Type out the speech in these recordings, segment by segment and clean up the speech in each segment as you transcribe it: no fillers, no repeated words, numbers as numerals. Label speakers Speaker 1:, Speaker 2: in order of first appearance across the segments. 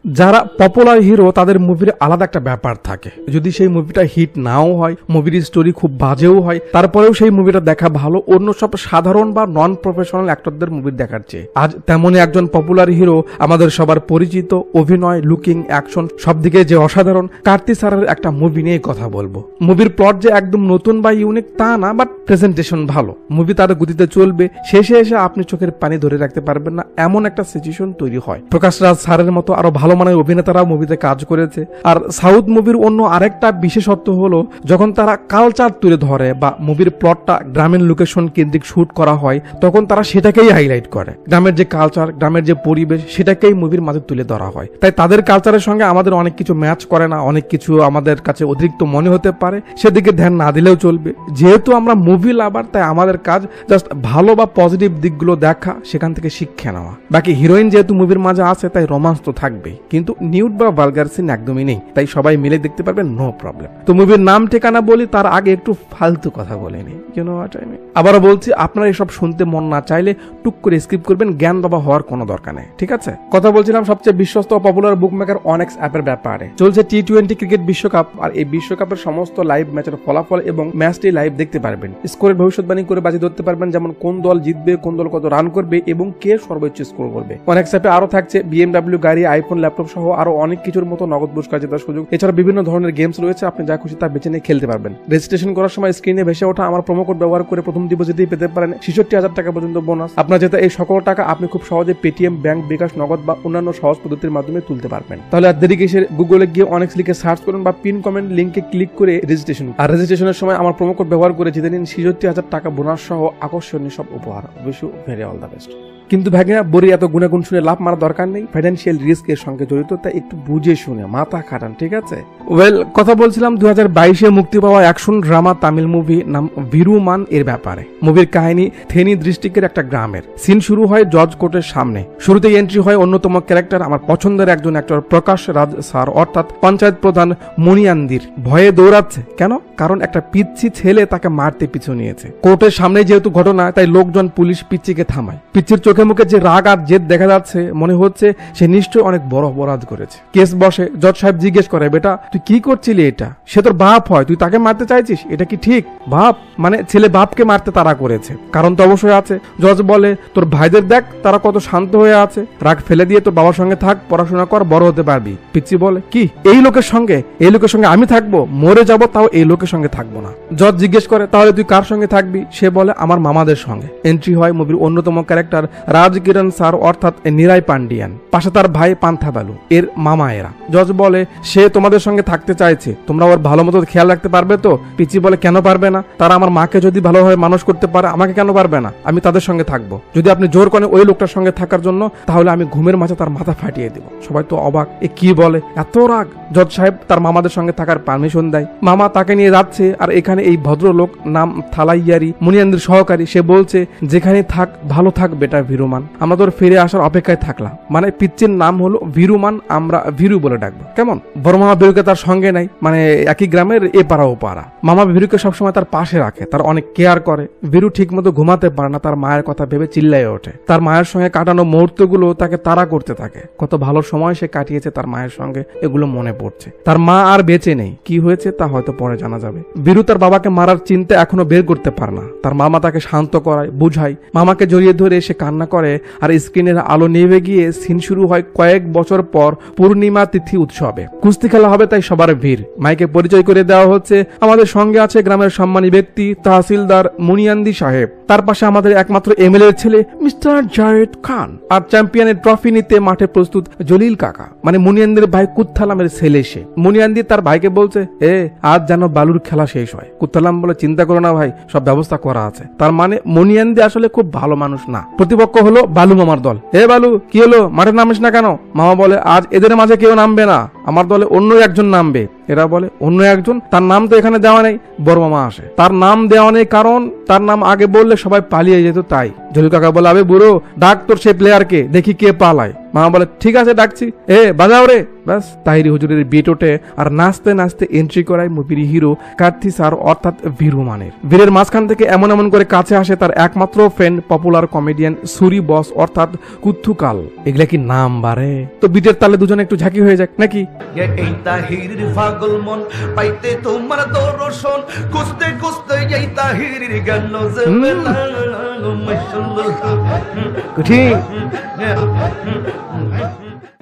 Speaker 1: যারা popular hero তাদের মুভির আলাদা একটা ব্যাপার থাকে। যদি সেই মুভিটা হিট নাও হয়, মুভির স্টোরি খুব বাজেও হয়, তারপরেও সেই মুভিটা দেখা ভালো অন্য সব সাধারণ বা নন প্রফেশনাল অ্যাক্টরদের মুভি দেখার চেয়ে। আজ তেমনই একজন পপুলার হিরো, আমাদের সবার পরিচিত, অভিনয়, লুকিং, অ্যাকশন সবদিকে যে অসাধারণ কার্তি স্যারের একটা মুভি নিয়ে কথা বলবো। মুভির প্লট যে একদম নতুন বা ইউনিক তা না, বাট প্রেজেন্টেশন ভালো। মুভি তার গতিতে চলবে, শেষে এসে আপনি চোখের পানি ধরে রাখতে পারবেন না এমন একটা সিচুয়েশন তৈরি হয়। প্রকাশ রাজ স্যারের মতো আরো ভালো মানের অভিনেতারা মুভিতে কাজ করেছে। আর সাউথ মুভির অন্য আরেকটা বিশেষত্ব হলো যখন তারা কালচার তুলে ধরে বা মুভির প্লটটা গ্রামীণ লোকেশন কেন্দ্রিক শুট করা হয়, তখন তারা সেটাকেই হাইলাইট করে। গ্রামের যে কালচার, গ্রামের যে পরিবেশ, সেটাকেই মুভির মাঝে তুলে ধরা হয়। তাই তাদের কালচারের সঙ্গে আমাদের অনেক কিছু ম্যাচ করে না, অনেক কিছু আমাদের কাছে অতিরিক্ত মনে হতে পারে, সেদিকে ধ্যান না দিলেও চলবে। যেহেতু আমরা মুভি লাভার, তাই আমাদের কাজ জাস্ট ভালো বা পজিটিভ দিকগুলো দেখা, সেখান থেকে শিক্ষা নেওয়া। বাকি হিরোইন যেহেতু মুভির মাঝে আছে, তাই রোমান্স তো থাকবেই, কিন্তু নিউড বা ভালগার সিন একদমই নেই, তাই সবাই মিলে দেখতে পারবেন, নো প্রবলেম। তো মুভির নাম ঠিকানা বলি তার আগে একটু ফালতু কথা বলে নি, আবারও বলছি, আপনারা এসব শুনতে মন না চাইলে টুক করে স্কিপ করবেন, জ্ঞান বাবা হওয়ার কোনো দরকার নেই, ঠিক আছে? কথা বলছিলাম সবচেয়ে বিশ্বস্ত ও পপুলার বুকমেকার অনেক্স অ্যাপের ব্যাপারে। চলছে টি20 ক্রিকেট বিশ্বকাপ, আর এই বিশ্বকাপের সমস্ত লাইভ ম্যাচের ফলাফল এবং ম্যাচটি লাইভ দেখতে পারবেন। স্কোরের ভবিষ্যৎবাণী করে বাজি ধরতে পারবেন, যেমন কোন দল জিতবে, কোন দল কত রান করবে এবং কে সর্বোচ্চ স্কোর করবে। অনেক্স অ্যাপে আরো থাকছে BMW গাড়ি, আইফোন, ল্যাপটপ সহ আরো অনেক কিছুর মতো নগদ পুরস্কার জেতার সুযোগ। এছাড়া বিভিন্ন ধরনের গেমস রয়েছে, আপনি যা খুশি তা বেছে নিয়ে খেলতে পারবেন। রেজিস্ট্রেশন করার সময় স্ক্রিনে ভেসে ওঠা আমার প্রোমো কোড ব্যবহার করে প্রথম ডিপোজিটেই পেতে পারেন 66,000 টাকা পর্যন্ত বোনাস। আপনার জেতা এই সকল টাকা আপনি খুব সহজে পেটিএম, ব্যাংক, বিকাশ, নগদ বা অন্যান্য সহজ পদ্ধতির মাধ্যমে তুলতে পারবেন। তাহলে আর দেরি কিসের, গুগলে গিয়ে অনেক্স লিখে সার্চ করুন বা পিন কমেন্ট লিংকে ক্লিক করে রেজিস্ট্রেশন। আর রেজিস্ট্রেশনের সময় আমার প্রোমো কোড ব্যবহার করে জিতে নিন 66,000 টাকা বোনাস সহ আকর্ষণীয় সব উপহার। Wish you very all the best. কিন্তু ভাগিনা বড়ি এত গুণাগুণ শুনে লাভ মারা দরকার নেই, ফাইন্যান্সিয়াল রিস্ক এর সঙ্গে জড়িত, তাই একটু বুঝে শুনে মাথা খাটান, ঠিক আছে? ওয়েল, কথা বলছিলাম 2022-এ মুক্তি পাওয়া অ্যাকশন ড্রামা তামিল মুভি নাম ভিরুমান এর ব্যাপারে। মুভির কাহিনী থেনি ডিস্ট্রিক্টের একটা গ্রামের। সিন শুরু হয় জজ কোর্টের সামনে। শুরুতেই এন্ট্রি হয় অন্যতম ক্যারেক্টার, আমার পছন্দের একজন অ্যাক্টর প্রকাশ রাজ স্যার, অর্থাৎ পঞ্চায়েত প্রধান মুনিয়ান্দির। ভয়ে দৌড়াচ্ছে, কেন? কারণ একটা পিচ্ছি ছেলে তাকে মারতে পিছু নিয়েছে। কোর্টের সামনে যেহেতু ঘটনা, তাই লোকজন পুলিশ পিচ্চিকে থামায়। পিচ্চির চোখে মুখে যে রাগ আর জেদ দেখা যাচ্ছে, মনে হচ্ছে সে নিশ্চয়ই অনেক বড় অপরাধ করেছে। কেস বসে, জজ সাহেব জিজ্ঞেস করে, বেটা তুই কি করছিলি? এটা সে তোর বাপ হয়, তুই তাকে মারতে চাইছিস, এটা কি ঠিক? বাপ মানে ছেলে বাপকে মারতে তারা করেছে, কারণ তো অবশ্যই আছে। জজ বলে, তোর ভাইদের দেখ তারা কত শান্ত হয়ে আছে, রাগ ফেলে দিয়ে তোর বাবার সঙ্গে থাক, পড়াশোনা কর, বড় হতে পারবি। পিচ্চি বলে, কি এই লোকের সঙ্গে আমি থাকবো? মরে যাবো তাও এই লোকের সঙ্গে থাকবো না। জজ জিজ্ঞেস করে, তাহলে তুই কার সঙ্গে থাকবি? সে বলে, আমার মামাদের সঙ্গে। এন্ট্রি হয় মুভির অন্যতম ক্যারেক্টার রাজ কিরণ স্যার, অর্থাৎ নিরাই পান্ডিয়ান। পাশে তার ভাই পান্থা বালু, এর মামা এরা। জজ বলে, সে তোমাদের সঙ্গে থাকতে চাইছে, তোমরা ওর ভালো মতো খেয়াল রাখতে পারবে তো? পিচি বলে, কেন পারবে না? তারা আমার মাকে যদি ভালোভাবে মানুষ করতে পারে, আমাকে কেন পারবে না? আমি তাদের সঙ্গে থাকবো। যদি আপনি জোর করেন ওই লোকটার সঙ্গে থাকার জন্য, তাহলে আমি ঘুমের মাঝে তার মাথা ফাটিয়ে দেব। সবাই তো অবাক, এ কি বলে, এত রাগ। জজ সাহেব তার মামাদের সঙ্গে থাকার পারমিশন দেয়। মামা তাকে নিয়ে যাচ্ছে, আর এখানে এই ভদ্রলোক নাম থালাইয়ারি, মুনিয়ান্দির সহকারী, সে বলছে, যেখানে থাক ভালো থাক বেটা ভিরুমান, আমরা তোর ফিরে আসার অপেক্ষায় থাকলাম। মানে পিচ্চির নাম হলো ভিরুমান, আমরা ভিরু বলে ডাকবো, কেমন? বড় মামা ভিরুকে তার সঙ্গে নাই, মানে একই গ্রামের এ পাড়া ও পাড়া। মামা ভিরুকে সবসময় তার পাশে রাখে, তার অনেক কেয়ার করে। ভিরু ঠিক মতো ঘুমাতে পারে না, তার মায়ের কথা ভেবে চিল্লায় ওঠে। তার মায়ের সঙ্গে কাটানো মুহূর্তগুলো তাকে তাড়া করতে থাকে। কত ভালো সময় সে কাটিয়েছে তার মায়ের সঙ্গে, এগুলো মনে পড়ছে। তার মা আর বেঁচে নেই, কি হয়েছে তা হয়তো পরে জানা যাবে। ভিরু তার বাবাকে মারার চিন্তা এখনো বের করতে পারে না। তার মামা তাকে শান্ত করায়, বুঝায়। মামাকে জড়িয়ে ধরে সে কান্না করে, আর স্ক্রিনের আলো নেভে গিয়ে সিন শুরু হয় কয়েক বছর পর পূর্ণিমা তিথি উৎসবে। কুস্তি খেলা হবে, তাই সবার ভিড়। মাইকে পরিচয় করে দেওয়া হচ্ছে, আমাদের সঙ্গে আছে গ্রামের সম্মানী ব্যক্তি তহসিলদার মুনিয়ান্দি সাহেব, তার পাশে আমাদের একমাত্র এমএলএ এর ছেলে মিস্টার জায়েদ খান, আর চ্যাম্পিয়নের ট্রফি নিতে মাঠে প্রস্তুত জলিল কাকা, মানে মুনিয়ান্দির ভাই কুত্থালামের ছেলে। সে মুনিয়ান্দি তার ভাইকে বলছে, আজ যেন বালুর খেলা শেষ হয়। কুত্থালাম বলে, চিন্তা করো না ভাই, সব ব্যবস্থা করা আছে। তার মানে মুনিয়ান্দি আসলে খুব ভালো মানুষ না। প্রতিপক্ষ হলো বালু মামার দল। বালু কি হলো, মাঠে নামিস না কেন? মামা বলে, আজ এদের মাঝে কেউ নামবে না। আমার দলে অন্য একজন নামবে। এরা বলে অন্য একজন? তার নাম তো এখানে দেওয়া নেই। বড় মামা আসে, তার নাম দেওয়া নেই কারণ তার নাম আগে বললে সবাই পালিয়ে যেত তাই। জলিল কাকা বলে আবে বুড়ো, ডাক তোর সেই প্লেয়ারকে, দেখি কে পালায়। মামা বলে ঠিক আছে ডাকছি, বাজাও রে। ব্যাস, তাহিরি হুজুরের বিট ওঠে আর নাচতে নাচতে এন্ট্রি করায় মুভির হিরো কার্থি স্যার অর্থাৎ বীরু মানের। বীরের মাঝখান থেকে এমন এমন করে কাছে আসে তার একমাত্র ফ্রেন্ড পপুলার কমেডিয়ান সুরি বস অর্থাৎ কুত্থুকাল। এগুলা কি নাম বারে? তো বিটের তালে দুজনে একটু ঝাঁকি হয়ে যাক নাকি?
Speaker 2: এই তাহিরির পাগল মন পাইতে তোমার দর্শন, খুঁজতে খুঁজতে এই তাহিরির গান যাবে না মাশাআল্লাহ।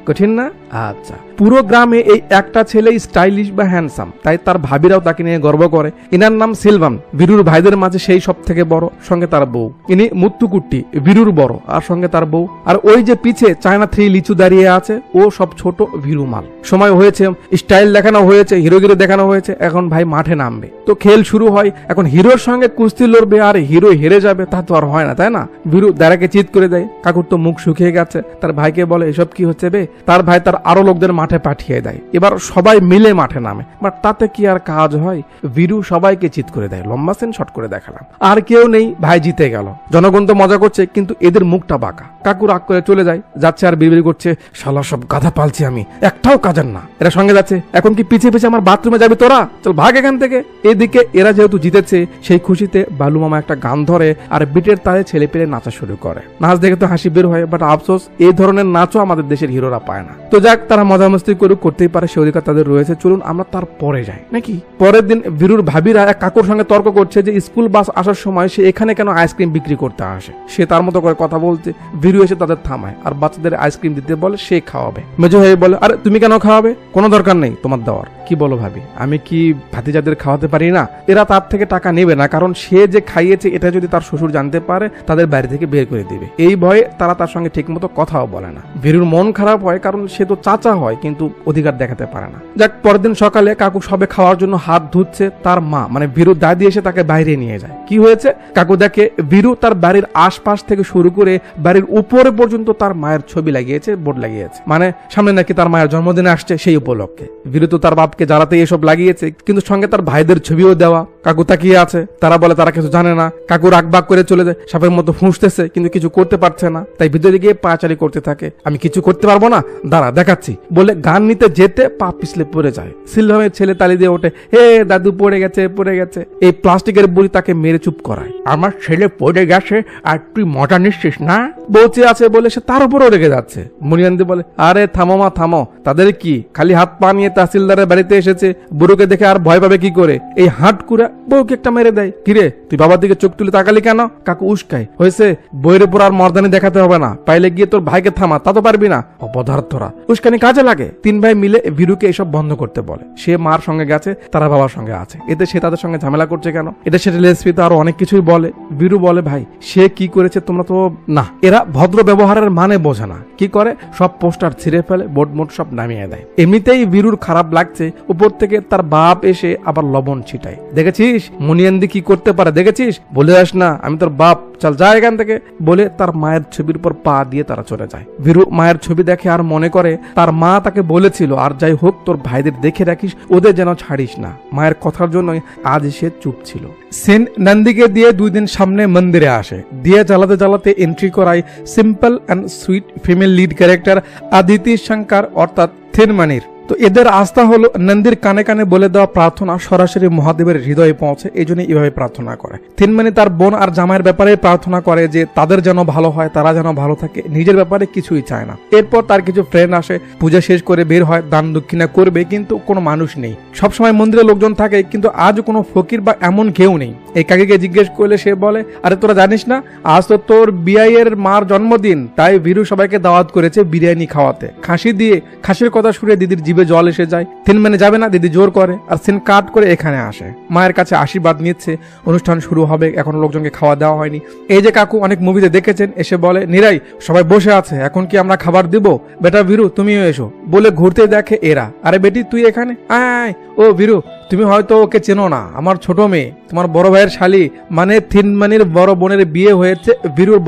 Speaker 1: কঠিন না? আচ্ছা, পুরো গ্রামে এই একটা ছেলে স্টাইলিশ বা হ্যান্ডসাম, তাই তার ভাবিরাও তাকে নিয়ে গর্ব করে। ইনার নাম সিলভাম, বীরুর ভাইদের মাঝে সেই সব থেকে বড়, সঙ্গে তার বউ। ইনি মুত্তুকুট্টি, বীরুর বড়, আর সঙ্গে তার বউ। আর ওই যে পিছে চায়না 3 লিচু দাঁড়িয়ে আছে, ও সব ছোট ভীরু মাল। সময় হয়েছে, স্টাইল দেখানো হয়েছে, হিরোগিরি দেখানো হয়েছে, এখন ভাই মাঠে নামবে। তো খেল শুরু হয়। এখন হিরোর সঙ্গে কুস্তি লড়বে আর হিরো হেরে যাবে, তা তো আর হয় না, তাই না? বীরু দাঁড়াকে চিৎ করে দেয়। কাকুর তো মুখ শুকিয়ে গেছে, তার ভাইকে বলে এসব কি হচ্ছে বে? তার ভাই তার আরো লোকদের মাঠে পাঠিয়ে দেয়। এবার সবাই মিলে মাঠে নামে, বাট তাতে কি আর কাজ হয়? বীরু সবাইকে চিৎ করে দেয়। লম্বা সেন শর্ট করে দেখালাম। আর কেউ নেই, ভাই জিতে গেল। জনগণ তো মজা করছে, কিন্তু এদের মুখটা বাঁকা। কাকু রাগ করে চলে যায়, যাচ্ছে আর বিড়বিড় করছে, শালা সব গাধা পালছি আমি, একটাও কাজের না। এরা সঙ্গে যাচ্ছে, এখন কি পিছিয়ে পিছিয়ে আমার বাথরুমে যাবি তোরা? চল ভাগ এখান থেকে। এদিকে এরা যেহেতু জিতেছে, সেই খুশিতে বালু মামা একটা গান ধরে আর বিটের তালে ছেলে পেলে নাচা শুরু করে। নাচ দেখে তো হাসি বের হয়, বাট আফসোস এই ধরনের নাচও আমাদের দেশের হিরোরা পায় না। তো যাক, তারা মজা মস্তি করতেই পারে, সে অধিকার তাদের রয়েছে। চলুন আমরা তার পরে যাই নাকি। পরের দিন বীরুর ভাবিরা এক কাকুর সঙ্গে তর্ক করছে যে স্কুল বাস আসার সময় সে এখানে কেন আইসক্রিম বিক্রি করতে আসে। সে তার মতো করে কথা বলতে, বীরু এসে তাদের থামায় আর বাচ্চাদের আইসক্রিম দিতে বলে সে খাওয়াবে। মেজো ভাই বলে আরে তুমি কেন খাওয়াবে? কোনো দরকার নেই তোমার দেওয়ার। কি বলো ভাবি, আমি কি ভাতিজাদের খাওয়াতে পারি না? এরা তার থেকে টাকা নেবে না, কারণ সে যে খাইয়েছে এটা যদি তার শ্বশুর জানতে পারে তাদের বাড়ি থেকে বের করে দিবে। এই ভয়ে তারা তার সঙ্গে ঠিক মতো কথাও বলে না। বীরুর মন খারাপ হয়, কারণ সে তো চাচা হয় কিন্তু অধিকার দেখাতে পারে না। যাক, পরের দিন সকালে কাকু সবে খাওয়ার জন্য হাত ধুচ্ছে, তার মা মানে বীরুর দাদি এসে তাকে বাইরে নিয়ে যায়। কি হয়েছে? কাকু দেখে বীরু তার বাড়ির আশপাশ থেকে শুরু করে বাড়ির উপরে পর্যন্ত তার মায়ের ছবি লাগিয়েছে, বোর্ড লাগিয়েছে। মানে সামনে নাকি তার মায়ের জন্মদিনে আসছে সেই উপলক্ষে। বীরু তো তার বাপকে জ্বালাতে এসব লাগিয়েছে, কিন্তু সঙ্গে তার ভাইদের ছবিও দেওয়া। কাকু তাকিয়ে আছে, তারা বলে তারা কিছু জানে না। কাকু রাগবাগ করে চলে যায়, সাপের মতো ফুঁসতেছে কিন্তু কিছু করতে পারছে না, তাই ভিতরে গিয়ে পাচারি করতে থাকে। আমি কিছু করতে পারবো না, দাঁড়া দেখাচ্ছি বলে গান নিতে যেতে পা পিছলে পড়ে যায়। সিলভামের ছেলে তালি দিয়ে ওঠে, হে দাদু পড়ে গেছে পড়ে গেছে। এই প্লাস্টিকের বুড়ি তাকে মেরে চুপ করায়। আমার ছেলে পড়ে গেছে আর তুই মজা নিচ্ছিস না? বলছে আছে বলে সে তার উপরও রেগে যাচ্ছে। মুনিয়ান্দি বলে আরে থামো মা থামো, তাদের কি খালি হাত পা নিয়ে তাহসিলদারের বাড়িতে এসেছে, বুড়োকে দেখে আর ভয় পাবে কি করে? এই হাট কুড়া বউকে একটা মেরে দেয়। কিরে তুই বাবার দিকে চোখ তুলে তাকালি কেন? কাকু উস্কায়, হয়েছে বইয়ের উপর আর মর্দানি দেখাতে হবে না, পাইলে গিয়ে তোর ভাইকে থামা, তা তো পারবি না। অপদার্থরা উস্কানি কাজে লাগে। তিন ভাই মিলে বীরুকে এসব বন্ধ করতে বলে। সে মার সঙ্গে গেছে, তারা বাবার সঙ্গে আছে, এতে সে তাদের সঙ্গে ঝামেলা করছে কেন? এটা সেটা লেসপিতে আরো অনেক কিছুই বলে। বীরু বলে ভাই সে কি করেছে তোমরা তো না। এরা ভদ্র ব্যবহারের মানে বোঝে না। কি করে? সব পোস্টার ছিঁড়ে ফেলে, বোর্ড মোট সব নামিয়ে দেয়। এমনিতেই বীরুর খারাপ লাগছে, উপর থেকে তার বাপ এসে আবার লবণ ছিটায়। দেখেছিস মুনিয়ান্দি কি করতে পারে, দেখেছিস? বলে আস না আমি তোর বাপ, চল যা এখান থেকে বলে তার মায়ের ছবির উপর পা দিয়ে তারা চলে যায়। বীরু মায়ের ছবি দেখে আর মনে করে তার মা তাকে বলেছিল আর যাই হোক তোর ভাইদের দেখে রাখিস, ওদের যেন ছাড়িস না। মায়ের কথার জন্যই আজ সে চুপ ছিল। সেন নন্দীকে দিয়ে 2 দিন সামনে মন্দিরে আসে। দিয়ে জ্বালাতে জ্বালাতে এন্ট্রি করায় simple and sweet female lead character Aditi Shankar অর্থাৎ থিনমানির। তো এদের আস্থা হলো নন্দীর কানে কানে বলে দেওয়া প্রার্থনা সরাসরি মহাদেবের হৃদয়ে পৌঁছে, এই জন্য এইভাবে প্রার্থনা করে। থিনমানি তার বোন আর জামাইয়ের ব্যাপারে প্রার্থনা করে যে তাদের যেন ভালো হয়, তারা যেন ভালো থাকে, নিজের ব্যাপারে কিছুই চায় না। এরপর তার কিছু ফ্রেন্ড আসে, পূজা শেষ করে বের হয়, দান দক্ষিণা করবে, কিন্তু কোনো মানুষ নেই। সবসময় মন্দিরে লোকজন থাকে, কিন্তু আজ কোনো ফকির বা এমন কেউ নেই। এই কাকিকে জিজ্ঞেস করলে সে বলে আরে তোরা জানিস না আজ তো তোর বিআইয়ের মার জন্মদিন, তাই বীরু সবাইকে দাওয়াত করেছে বিরিয়ানি খাওয়াতে। খাসি দিয়ে খাসির কথা শুনে দিদির জিভে জল এসে যায়। থিনমানি যাবে না, দিদি জোর করে আর সিন কাট করে এখানে আসে। মায়ের কাছে আশীর্বাদ নিচ্ছে, অনুষ্ঠান শুরু হবে, এখন লোকজনকে খাওয়া দেওয়া হয়নি। এই যে কাকু অনেক মুভিতে দেখেছেন, এসে বলে নিরাই সবাই বসে আছে, এখন কি আমরা খাবার দিব? বেটা বীরু তুমিও এসো বলে ঘুরতে দেখে এরা। আরে বেটি তুই এখানে আয়। ও বীরু তুমি হয়তো ওকে চেনো না, আমার ছোট মেয়ে, তোমার বড় ভাইয়ের শালি, মানে থিনমানির বড় বোনের বিয়ে হয়েছে বীরুর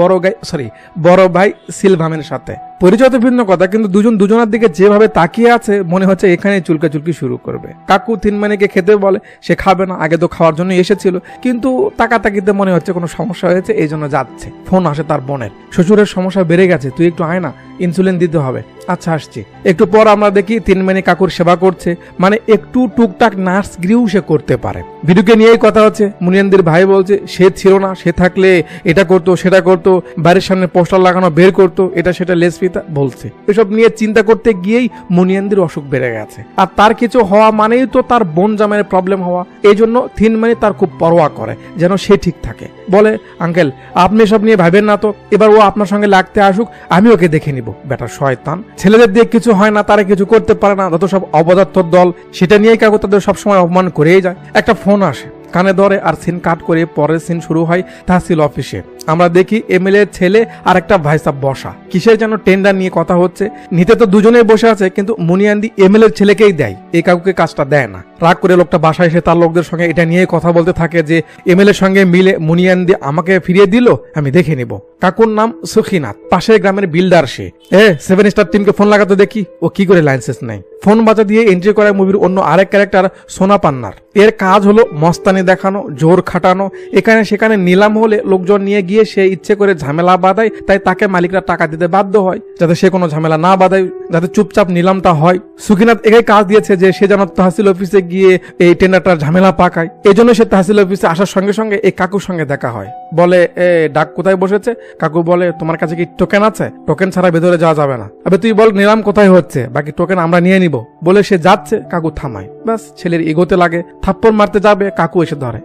Speaker 1: বড় ভাই সিলভামের সাথে। পরিচয় তো ভিন্ন কথা, কিন্তু দুজন দুজনের দিকে যেভাবে তাকিয়ে আছে মনে হচ্ছে এখানে চুলকি শুরু করবে। কাকু তিনমানিকে খেতে বলে, সে খাবে না, আগে তো খাওয়ার জন্য এসেছিল, কিন্তু তাকাতাকিতে মনে হচ্ছে কোনো সমস্যা হয়েছে, এই জন্য যাচ্ছে। ফোন আসে তার বোনের, শ্বশুরের সমস্যা বেড়ে গেছে, তুই একটু আয় না, ইনসুলিন দিতে হবে। আচ্ছা আসছি। একটু পর আমরা দেখি তিনমানি কাকুর সেবা করছে, মানে একটু টুকটাক নার্স গৃহ সে করতে পারে। ভিডিওকে নিয়েই কথা হচ্ছে। মুনিয়ান্দির ভাই বলছে সে ছিল না, সে থাকলে এটা করতো সেটা করতো, বাড়ির সামনে পোস্টার লাগানো বের করতো, এটা সেটা লেসপিতা বলছে। এসব নিয়ে চিন্তা করতে গিয়েই মুনিয়ান্দির অসুখ বেড়ে গেছে, আর তার কিছু হওয়া মানেই তো তার বোন জামাইয়ের প্রবলেম হওয়া। এই জন্য তিনমানি তার খুব পরোয়া করে যেন সে ঠিক থাকে। বলে, আঙ্কেল আপনি এসব নিয়ে ভাবেন না তো, এবার ও আপনার সঙ্গে লাগতে আসুক, আমি ওকে দেখে নিব। বেটা শয়তান, ছেলেদের দিয়ে কিছু হয় না, তারা কিছু করতে পারে না, যত সব অবদার্থর দল, সেটা নিয়েই কাকু তাদের সবসময় অপমান করেই যায়। একটা ফোন আসে, কানে ধরে আর সিন কাট করে পরের সিন শুরু হয় তহসিল অফিসে। আমরা দেখি এমএলএ ছেলে আর একটা ভাইসাব বসা, কিসের যেন টেন্ডার নিয়ে কথা হচ্ছে। নিতে তো দুজনেই বসে আছে, কিন্তু মুনিয়ান্দি এমএলএ ছেলেকেই দেয়, এই কাকুকে কাজটা দেয় না। রাগ করে লোকটা বাসায় এসে তার লোকদের সঙ্গে এটা নিয়ে কথা বলতে থাকে যে এমএলএ সঙ্গে মিলে মুনিয়ান্দি আমাকে ফিরিয়ে দিল, আমি দেখে নিব। কাকুর নাম সুখিনাথ, পাশের গ্রামের বিল্ডার সে। 7 স্টার টিমকে ফোন লাগাতে দেখি ও কি করে লাইসেন্স নেই। ফোন বাজা দিয়ে এন্ট্রি করা মুভির অন্য আরেক ক্যারেক্টার সোনা পান্নার। এর কাজ হলো মস্তানি দেখানো, জোর খাটানো, এখানে সেখানে নিলাম হলে লোকজন নিয়ে গিয়ে সে ইচ্ছে করে ঝামেলা বাঁধায়, তাই তাকে মালিকরা টাকা দিতে বাধ্য হয় যাতে সে কোনো ঝামেলা না বাঁধায়, যাতে চুপচাপ নিলামটা হয়। সুখিনাথ একাই কাজ দিয়েছে যে সে যেন তহসিল অফিসে গিয়ে এই টেন্ডারটার ঝামেলা পাকায়। এই জন্য সে তহসিল অফিসে আসার সঙ্গে সঙ্গে এই কাকুর সঙ্গে দেখা হয়। বলে, ডাক কোথায় বসেছে? কাকু বলে, তোমার কাছে কি টোকেন আছে? টোকেন ছাড়া ভেতরে যাওয়া যাবে না। আবে তুই বল নিলাম কোথায় হচ্ছে, বাকি টোকেন আমরা নিয়ে নিব। বলে সে যাচ্ছে, কাকু থামায়। ব্যাস, ছেলের এগোতে লাগে, থাপ্পড় মারতে যাবে, কাকু এসে ধরে।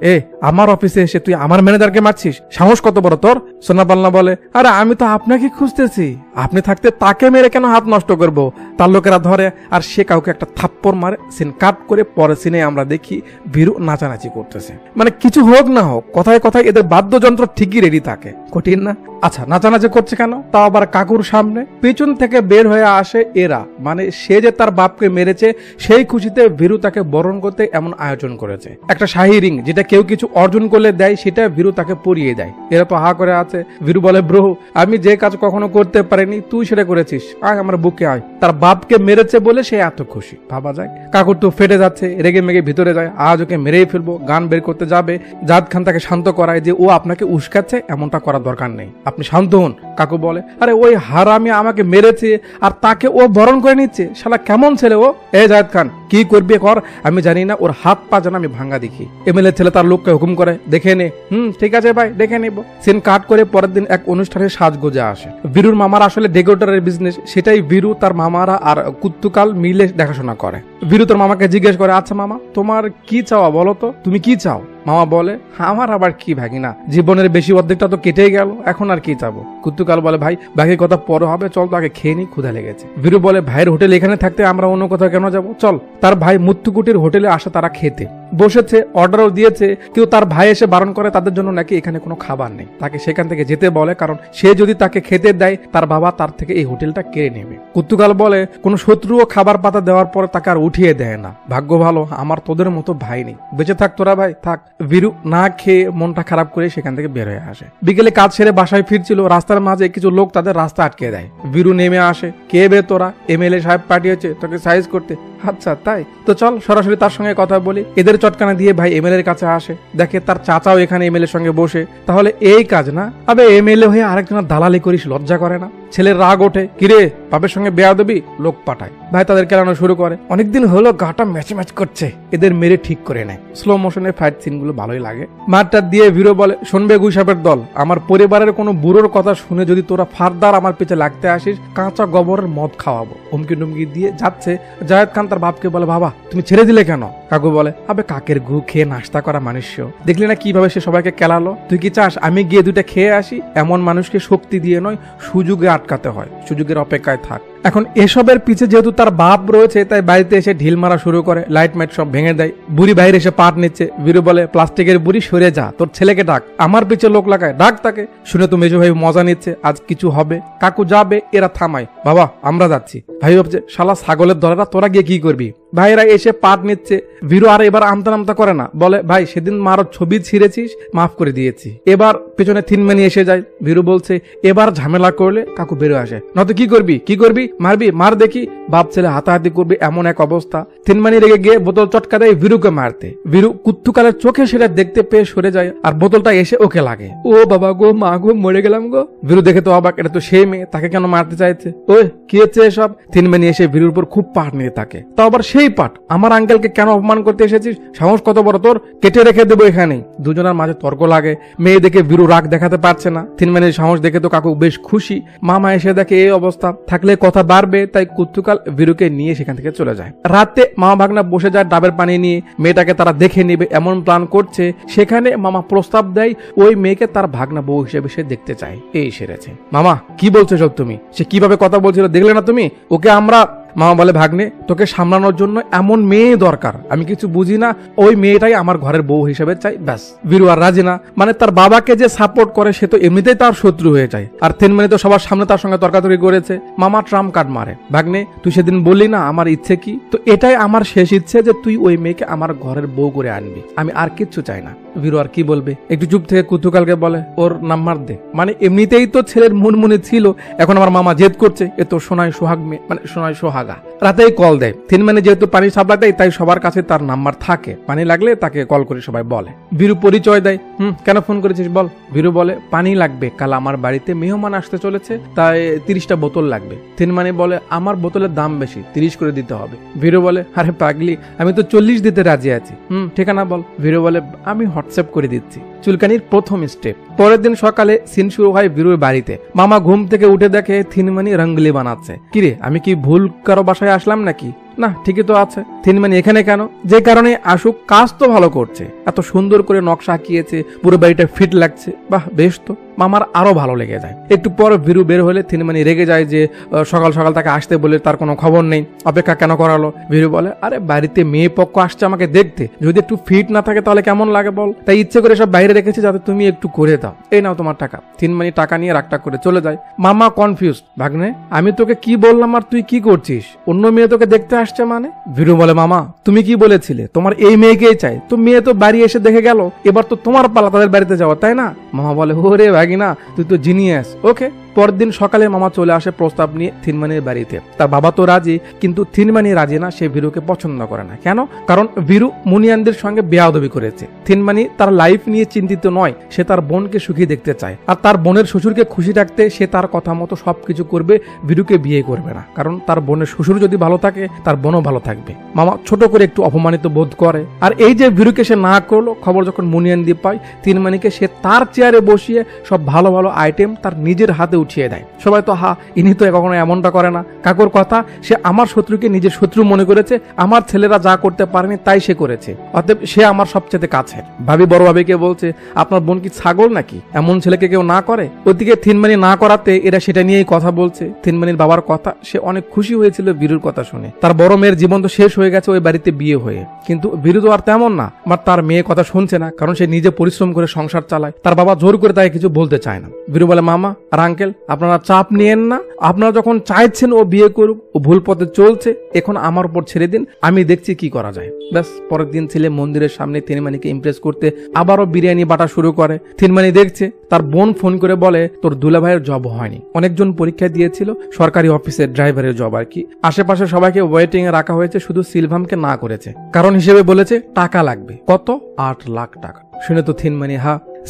Speaker 1: আমার অফিসে এসে তুই আমার ম্যানেজারকে মারছিস, সাহস কত বড় তোর? সোনাপাল্লা বলে, আরে আমি তো আপনাকে খুঁজতেছি, আপনি থাকতে তাকে মেরে কেন হাত নষ্ট করব? তার লোকেরা ধরে আর সে কাউকে একটা থাপ্পড় মারে। সিন কাট করে পরে সিনে আমরা দেখি বীরু নাচানাচি করতেছে। মানে কিছু হোক না হোক, কথায় কথায় এদের বাদ্যযন্ত্র ঠিকই রেডি থাকে। কঠিন না? আচ্ছা, নাচানাচি করছে কেন? তাও আবার কাকুর সামনে। পেছন থেকে বের হয়ে আসে এরা, মানে সে যে তার বাপকে মেরেছে সেই খুশিতে বীরু তাকে বরণ করতে এমন আয়োজন করেছে। একটা শাহী রিং, যেটা কেউ কিছু অর্জন করলে দেয়, সেটা বীরু তাকে পরিয়ে দেয়। এরা তো হা করে আছে। বীরু বলে, ব্রো আমি যে কাজ কখনো করতে পারিনি তুই সেটা করেছিস, আয় আমার বুকে আয়। তার বাপকে মেরেছে বলে সে এত খুশি, ভাবা যায়। কাকুর তো ফেটে যাচ্ছে, রেগে মেগে ভিতরে যায়, আজ ওকে মেরেই ফেলবো। গান বের করতে যাবে, জাদ খান তাকে শান্ত করায় যে ও আপনাকে উস্কাচ্ছে, এমনটা করার দরকার নেই, আপনি শান্ত হন। কাকু বলে, আরে ওই হারামি আমাকে মেরেছে আর তাকে ও বরণ করে নিচ্ছে, শালা কেমন ছেলে ও। জায়েদ খান কি করবে কর, আমি জানি না, ওর হাত পা যেন আমি ভাঙ্গা দেখি। এমএলএ ছেলে তার লোককে হুকুম করে, দেখে নে। ঠিক আছে ভাই, দেখে নেব। সিন কাট করে পরের দিন এক অনুষ্ঠানে সাজগোজা আসে। বীরুর মামার আসলে ডেকোরেটরের বিজনেস, সেটাই বীরু তার মামারা আর কুত্তুকাল মিলে দেখাশোনা করে। বীরু তার মামাকে জিজ্ঞেস করে, আচ্ছা মামা তোমার কি চাওয়া বলো তো, তুমি কি চাও? মামা বলে, আমার আবার কি ভাগিনা, জীবনের বেশি অর্ধেকটা তো কেটেই গেল, এখন আর কি চাবো? কুত্তুকাল বলে, ভাই বাকি কথা পরে হবে, চল তো আগে খেয়ে নি, ক্ষুধা লেগেছে। বীরু বলে, ভাইয়ের হোটেল এখানে থাকতে আমরা অন্য কোথাও কেন যাবো, চল। তার ভাই মুত্তুকুটির হোটেলে আসে তারা খেতে বসেছে, অর্ডারও দিয়েছে, কিন্তু তার ভাই এসে বারণ করে তাদের জন্য নাকি এখানে কোনো খাবার নেই, তাকে সেখান থেকে যেতে বলে, কারণ সে যদি তাকে খেতে দেয় তার বাবা তার থেকে এই হোটেলটা কেড়ে নেবে। কুত্তুকাল বলে, কোনো শত্রুও খাবার পাতা দেওয়ার পরে তাকে আর উঠিয়ে দেয় না, ভাগ্য ভালো আমার তোদের মতো ভাই নেই, বেঁচে থাক তোরা ভাই থাক। বীরু না খেয়ে মনটা খারাপ করে সেখান থেকে বের হয়ে আসে। বিকেলে কাজ সেরে বাসায় ফিরছিল, রাস্তার মাঝে কিছু লোক তাদের রাস্তা আটকে দেয়। বীরু নেমে আসে, কে বে তোরা? এমএলএ সাহেব পাঠিয়েছে তোকে সাইজ করতে। আচ্ছা তাই তো, চল সরাসরি তার সঙ্গে কথা বলি। এদের চটকানা দিয়ে ভাই এমএলএ এর কাছে আসে, দেখে তার চাচাও এখানে এমএলএ সঙ্গে বসে। তাহলে এই কাজ না, আবে এমএলএ হয়ে আরেকজনের দালালি করিস, লজ্জা করে না? ছেলের রাগ ওঠে, কিরে বাপের সঙ্গে বেয়াদবি, লোক পাঠায়। ভাই তাদের কেলানো শুরু করে, অনেকদিন হলো গাটা ম্যাচ ম্যাচ করছে, এদের মেরে ঠিক করে নেয়। স্লো মোশনের ফাইট সিন গুলো ভালোই লাগে। মারটা দিয়ে ভিরো বলে, শুনবে গুইসাপের দল, আমার পরিবারের কোনো বুড়োর কথা শুনে যদি তোরা ফারদার আমার পিছে লাগতে আসিস, কাঁচা গোবরের মদ খাওয়াবো। হুমকি টুমকি দিয়ে যাচ্ছে। জায়েদ খান তার বাপকে বলে, বাবা তুমি ছেড়ে দিলে কেন? কাকু বলে, আবে কাকের গু খেয়ে নাস্তা করা মানুষ, দেখলি না কিভাবে সে সবাইকে কেলালো? তুই কি চাস আমি গিয়ে দুইটা খেয়ে আসি? এমন মানুষকে শক্তি দিয়ে নয়, সুযোগে আটকাতে হয়, সুযোগের অপেক্ষায় থাক। এখন এসবের পিছে যেহেতু তার বাপ রয়েছে তাই বাড়িতে এসে ঢিল মারা শুরু করে, লাইট মাইট সব ভেঙে দেয়। বুড়ি বাইরে এসে পাট নিচ্ছে। বীরু বলে, প্লাস্টিকের বুড়ি সরে যা, তোর ছেলেকে ডাক, আমার পিছে লোক লাগায়, ডাক তাকে। শুনে তো মেজো ভাই মজা নিচ্ছে, আজ কিছু হবে। কাকু যাবে, এরা থামায়, বাবা আমরা যাচ্ছি। ভাই ভাবছে শালা ছাগলের দলেরা, তোরা গিয়ে কি করবি। ভাইরা এসে পাট নিচ্ছে। বীরু আর এবার আমতা নামতা করে না, বলে ভাই সেদিন মারো ছবি ছিঁড়েছিস, মাফ করে দিয়েছি। এবার পেছনে থিনমানি এসে যায়। বীরু বলছে এবার ঝামেলা করলে কাকু বেরো আসে, নয়তো কি করবি, কি করবি, মারবি, মার দেখি। বাপ ছেলে হাতাহাতি করবি এমন এক অবস্থা। থিনমানি রেগে গিয়ে বোতল চটকা দেয় বীরুকে মারতে। বীরু কুত্তুকালের চোখে সেটা দেখতে পেয়ে সরে যায়, আর বোতলটা এসে ওকে লাগে। ও বাবা গো, মা গো, মরে গেলাম গো। বীরু দেখে তো অবাক, এটা তো সেই মেয়ে, তাকে কেন মারতে চাইছে। ওই কি হচ্ছে এসব। থিনমানি এসে বীরুর উপর খুব পাট নিয়ে থাকে। তাও আবার সেই পাট, আমার আঙ্কেলকে কেন অপমান করতে এসেছিস, সাহস কত বড় তোর, কেটে রেখে দেবো এখানেই। দুজনের মাঝে তর্ক লাগে। মেয়ে দেখে বীরু রাগ দেখাতে পারছে না। থিনমানির সাহস দেখে তো কাকু বেশ খুশি। মামা এসে দেখে এই অবস্থা, থাকলে কথা বাড়বে, তাই কুত্তুকাল বীরুকে নিয়ে সেখান থেকে চলে যায়। রাতে মামা ভাগনা বসে যায় ডাবের পানি নিয়ে, মেয়েটাকে তারা দেখে নেবে এমন প্ল্যান করছে। সেখানে মামা প্রস্তাব দেয় ওই মেয়েকে তার ভাগনা বউ হিসেবে সে দেখতে চায়। এই সেরেছে। মামা কি বলছো সব তুমি, সে কিভাবে কথা বলছিল দেখলে না তুমি, ওকে আমরা। মামা বলে ভাগ্নে, তোকে সামলানোর জন্য এমন মেয়ে দরকার, আমি কিছু বুঝি না, ওই মেয়েটাই আমার ঘরের বউ হিসেবে চাই, ব্যাস। বীরু আর রাজি না, মানে তার বাবাকে যে সাপোর্ট করে সে তো এমনিতেই তার শত্রু হয়ে যায়, আর থিনমানি তো সবার সামনে তার সঙ্গে তর্কাতর্কি করেছে। মামা ট্রাম্প কার্ড মারে, ভাগ্নে তুই সেদিন বললি না আমার ইচ্ছে কি, তো এটাই আমার শেষ ইচ্ছে যে তুই ওই মেয়েকে আমার ঘরের বউ করে আনবি, আমি আর কিচ্ছু চাই না। বীরু আর কি বলবে, একটু চুপ থেকে কুতুকালকে বলে ওর নাম্বার দে, মানে এমনিতেই তো ছেলের মনে ছিল, এখন আমার মামা জেদ করছে, এ তো সোনাই সোহাগ মেয়ে, মানে সোনাই সোহাগা। রাতেই কল দেয়। থিনমানি যেহেতু পানি সাপ্লাই দেয় তাই সবার কাছে তার নাম্বার থাকে, পানি লাগলে তাকে কল করে সবাই বলে। বীরু পরিচয় দেয়, কেন ফোন করেছিস বল। বীরু বলে পানি লাগবে, কাল আমার বাড়িতে মেহমান আসতে চলেছে, তাই 30টা বোতল লাগবে। থিনমানি বলে আমার বোতলের দাম বেশি, 30 করে দিতে হবে। বীরু বলে আরে পাগলি, আমি তো 40 দিতে রাজি আছি। ঠিকানা বল। বীরু বলে আমি হোয়াটসঅ্যাপ করে দিচ্ছি। চুলকানির প্রথম স্টেপ। পরের দিন সকালে সিন শুরু হয় বীরুর বাড়িতে। মামা ঘুম থেকে উঠে দেখে থিনমানি রঙ্গলি বানাচ্ছে। কিরে আমি কি ভুল কারো বাসায় আসলাম নাকি, না ঠিকই তো আছে। থিনমানি এখানে কেন, যে কারণে আসুক, কাজ তো ভালো করছে, এত সুন্দর করে নকশা আঁকিয়েছে, পুরো বাড়িটা ফিট লাগছে, বাহ বেশ তো। মামার আরো ভালো লেগে যায়। একটু পর বীরু বের হলে থিনমানি রেগে যায় যে সকাল সকাল তাকে আসতে বলে তার কোনো খবর নেই, অপেক্ষা কেন করালো। বীরু বলে আরে বাড়িতে মেয়ে পক্ষ আসছে আমাকে দেখতে, যদি একটু ফিট না থাকে তাহলে কেমন লাগে বল, তাই ইচ্ছে করে সব বাইরে রেখেছি যাতে তুমি একটু করে দাও, এই নাও তোমার টাকা। থিনমানি টাকা নিয়ে রাগটা করে চলে যায়। মামা কনফিউজ, ভাগ্নে আমি তোকে কি বললাম আর তুই কি করছিস, অন্য মেয়ে তোকে দেখতে আসছে মানে। বীরু বলে মামা তুমি কি বলেছিলে, তোমার এই মেয়েকেই চাই, তো মেয়ে তো বাড়ি এসে দেখে গেল, এবার তো তোমার পালা তাদের বাড়িতে যাওয়া, তাই না। মামা বলে ওরে ভাগিনা তুই তো জিনিয়াস, ওকে। পরের দিন সকালে মামা চলে আসে প্রস্তাব নিয়ে থিনমানির বাড়িতে। তার বাবা তো রাজি, কিন্তু থিনমানি রাজি না, সে বীরুকে পছন্দ করে না। কেন, কারণ বীরু মুনিয়ানদের সঙ্গে বেয়াদবি করেছে। থিনমানি তার লাইফ নিয়ে চিন্তিত নয়, সে তার বোনকে সুখী দেখতে চায়, আর তার বোনের শ্বশুরকে খুশি রাখতে সে তার কথা মতো সবকিছু করবে, বীরুকে বিয়ে করবে না, কারণ তার বোনের শ্বশুর যদি ভালো থাকে তার বোনও ভালো থাকবে। মামা ছোট করে একটু অপমানিত বোধ করে। আর এই যে বীরুকে সে না করলো, খবর যখন মুনিয়ান দিয়ে পায়, থিনমানিকে সে তার চেয়ারে বসিয়ে সব ভালো ভালো আইটেম তার নিজের হাতে উঠিয়ে দেয়। সবাই তো ইনি তো কখনো এমনটা করে না। কাকুর কথা, সে আমার শত্রুকে নিজের শত্রু মনে করেছে, আমার ছেলেরা যা করতে পারেনি তাই সে করেছে, অতএব সে আমার সবচেয়ে কাছে। ভাবি বড় ভাবিকে বলছে আপনার বোন কি ছাগল নাকি, এমন ছেলেকে কেউ না করে। ওদিকে থিনমানি না করাতে এরা সেটা নিয়েই কথা বলছে। থিনমানির বাবার কথা, সে অনেক খুশি হয়েছিল বীরুর কথা শুনে। তার বড় মেয়ের জীবন তো শেষ হয়ে গেছে ওই বাড়িতে বিয়ে হয়ে, কিন্তু বীরু তো আর তেমন না, বাট তার মেয়ে কথা শুনছে না, কারণ সে নিজে পরিশ্রম করে সংসার চালায়। তার বাবা জোর করে তাকে কিছু বলতে চায় না। বীরু বলে মামা আর আঙ্কেল আপনারা চাপ নিয়েন না, আপনারা যখন চাইছেন ও বিয়ে করুক, ও ভুল পথে চলছে, এখন আমার উপর ছেড়ে দিন, আমি দেখছি কি করা যায়। ব্যাস। পরের দিন ছেলে মন্দিরের সামনে থিনমানিকে ইমপ্রেস করতে আবারও বিরিয়ানি বাটা শুরু করে। থিনমানি দেখছে, তার বোন ফোন করে বলে তোর দুলাভাইয়ের জব হয়নি, অনেকজন পরীক্ষা দিয়েছিল, সরকারি অফিসের ড্রাইভারের জব আর কি, আশেপাশে সবাইকে ওয়েটিং এ রাখা হয়েছে, শুধু সিলভামকে না করেছে, কারণ হিসেবে বলেছে টাকা লাগবে, কত 8 লাখ টাকা। শুনে তো থিনমানি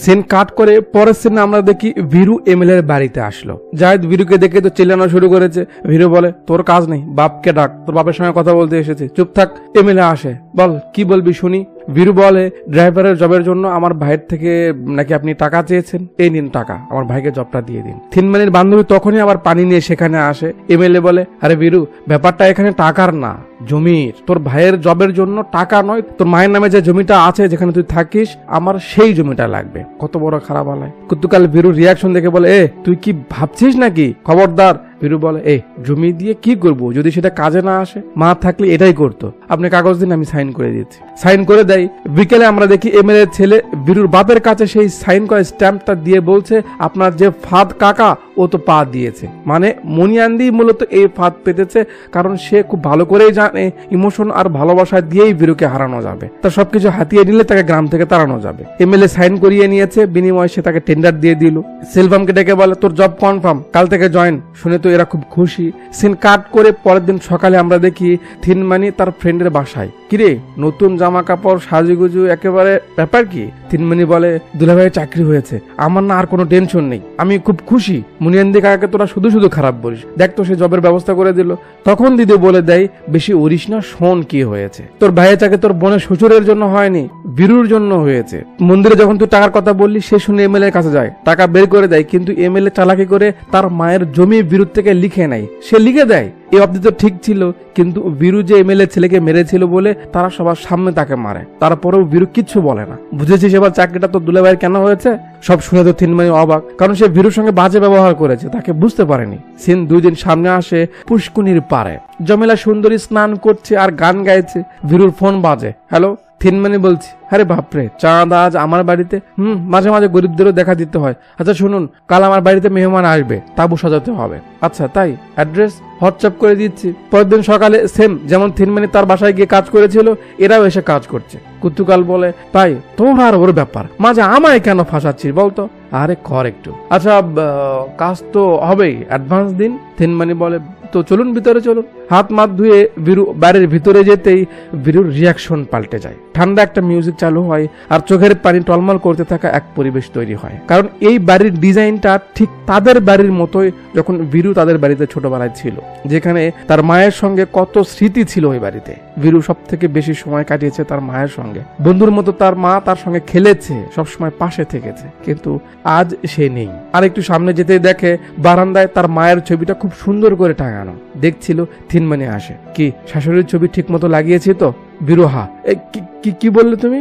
Speaker 1: সিন কাট করে পরের সিনে আমরা দেখি বীরু এমএলএ এর বাড়িতে আসলো। জায়েদ বীরুকে দেখে তো চিল্লানো শুরু করেছে। বীরু বলে তোর কাজ নেই, বাপকে ডাক, তোর বাপের সঙ্গে কথা বলতে এসেছে, চুপ থাক। এমএলএ আসে, বল কি বলবি শুনি। বীরু বলে ড্রাইভারের জবের জন্য আমার ভাইয়ের থেকে নাকি আপনি টাকা চেয়েছেন, এই নিন টাকা, আমার ভাইকে জবটা দিয়ে দিন। থিনমানির বান্ধবী তখনই আবার পানি নিয়ে সেখানে আসে। এমএলএ বলে আরে বীরু ব্যাপারটা এখানে টাকার না, জমির, তোর ভাইয়ের জবের জন্য টাকা নয়, তোর মায়ের নামে যে জমিটা আছে যেখানে তুই থাকিস, আমার সেই জমিটা লাগবে। কত বড় খারাপ আলায়। কুতুকাল বীরুর রিয়াকশন দেখে বলে তুই কি ভাবছিস নাকি, খবরদার বীরু বলে এই জমি দিয়ে কি করব, যদি সেটা কাজে না আসে, মা থাকলে এটাই করতো, আপনি কাগজ দিন আমি সাইন করে দিচ্ছি। সাইন করে দেয়। বিকেলে আমরা দেখি এমএলএ ছেলে বীরুর বাপের কাছে সেই সাইন করা স্ট্যাম্পটা দিয়ে বলছে আপনার যে ফাঁদ কাকা ও তো পা দিয়েছে। মানে মুনিয়ান্দি মূলত এই ফাঁদ পেতেছে, কারণ সে খুব ভালো করেই জানে ইমোশন আর ভালোবাসা দিয়েই বীরুকে হারানো যাবে, তার সবকিছু হাতিয়ে নিলে তাকে গ্রাম থেকে তাড়ানো যাবে। এমএলএ সাইন করিয়ে নিয়েছে, বিনিময়ে সে তাকে টেন্ডার দিয়ে দিল। সেলভামকে ডেকে বলে তোর জব কনফার্ম, কাল থেকে জয়েন। শুনে তো এরা খুব খুশি। সিন কাট করে পরের দিন সকালে আমরা দেখি থিনমানি তার ফ্রেন্ডের বাসায়। কিরে নতুন জামা কাপড় সাজুগুজু একেবারে ব্যাপার কি? থিনমানি বলে দুলাভাইয়ের চাকরি হয়েছে, আমার না আর কোনো টেনশন নেই, আমি খুব খুশি। মুনিয়ান্দি কাকাকে তোরা শুধু শুধু খারাপ বলিস, দেখ তো সে জবের ব্যবস্থা করে দিল। তখন দিদি বলে দেয় বেশি উড়িস না, শোন কি হয়েছে। তোর ভাইয়ের চাকরি তোর বোনের শ্বশুরের জন্য হয়নি, বীরুর জন্য হয়েছে। মন্দিরে যখন তুই টাকার কথা বললি সে শুনে এমএলএ কাছে যায়, টাকা বের করে দেয়, কিন্তু এমএলএ চালাকি করে তার মায়ের জমি বীরুর থেকে লিখে নেয়। সে লিখে দেয় এই অবধি তো ঠিক ছিল, কিন্তু বীরু যে এমএলএ ছেলেকে মেরেছিল বলে তারা সবার সামনে তাকে মারে, তারপরেও বীরু কিচ্ছু বলে না। বুঝেছিস এবার চাকরিটা তো দুলাভাইয়ের কেন হয়েছে? সব শুনে তো থিনমানি অবাক, কারণ সে বীরুর সঙ্গে বাজে ব্যবহার করেছে, তাকে বুঝতে পারেনি। সিন 2 দিন সামনে আসে পুষ্কুনির পারে, জমেলা সুন্দরী স্নান করছে আর গান গাইছে। বীরুর ফোন বাজে। হ্যালো, থিনমানি বলছি। আরে বাপরে, চাঁদ আজ আমার বাড়িতে? মাঝে মাঝে গরিবদেরও দেখা দিতে হয়। আচ্ছা শুনুন, কাল আমার বাড়িতে মেহমান আসবে, তাবু সাজাতে হবে। আচ্ছা তাই, অ্যাড্রেস হোয়াটসঅ্যাপ করে দিচ্ছি। পরের দিন সকালে সেম যেমন থিনমানি তার বাসায় গিয়ে কাজ করেছিল, এরাও এসে কাজ করছে। কুতুকাল বলে তাই তোর আর ওর ব্যাপার, মাঝে আমায় কেন ফাঁসাচ্ছিস বলতো? আরে কর একটু। আচ্ছা কাজ তো হবেই, অ্যাডভান্স দিন। থিনমানি বলে তো চলুন ভিতরে চলুন। হাত মাত ধুয়ে বীরু বাড়ির ভিতরে যেতেই বীরুর রিয়াকশন পাল্টে যায়। ঠান্ডা একটা মিউজিক চালু হয় আর চোখের পানি টলমল করতে থাকা এক পরিবেশ তৈরি হয়, কারণ এই বাড়ির ডিজাইনটা ঠিক তাদের বাড়ির মতোই যখন বীরু তাদের বাড়িতে ছোটবেলায় ছিল, যেখানে তার মায়ের সঙ্গে কত স্মৃতি ছিল। ওই বাড়িতে বীরু সব থেকে বেশি সময় কাটিয়েছে তার মায়ের সঙ্গে, বন্ধুর মতো তার মা তার সঙ্গে খেলেছে, সবসময় পাশে থেকেছে, কিন্তু আজ সে নেই। আর একটু সামনে যেতেই দেখে বারান্দায় তার মায়ের ছবিটা খুব সুন্দর করে টাঙানো। দেখছিল থিনমানি আসে। কি শাশুড়ির ছবি ঠিক মতো লাগিয়েছি তো? বীরু হা। কি বললে তুমি?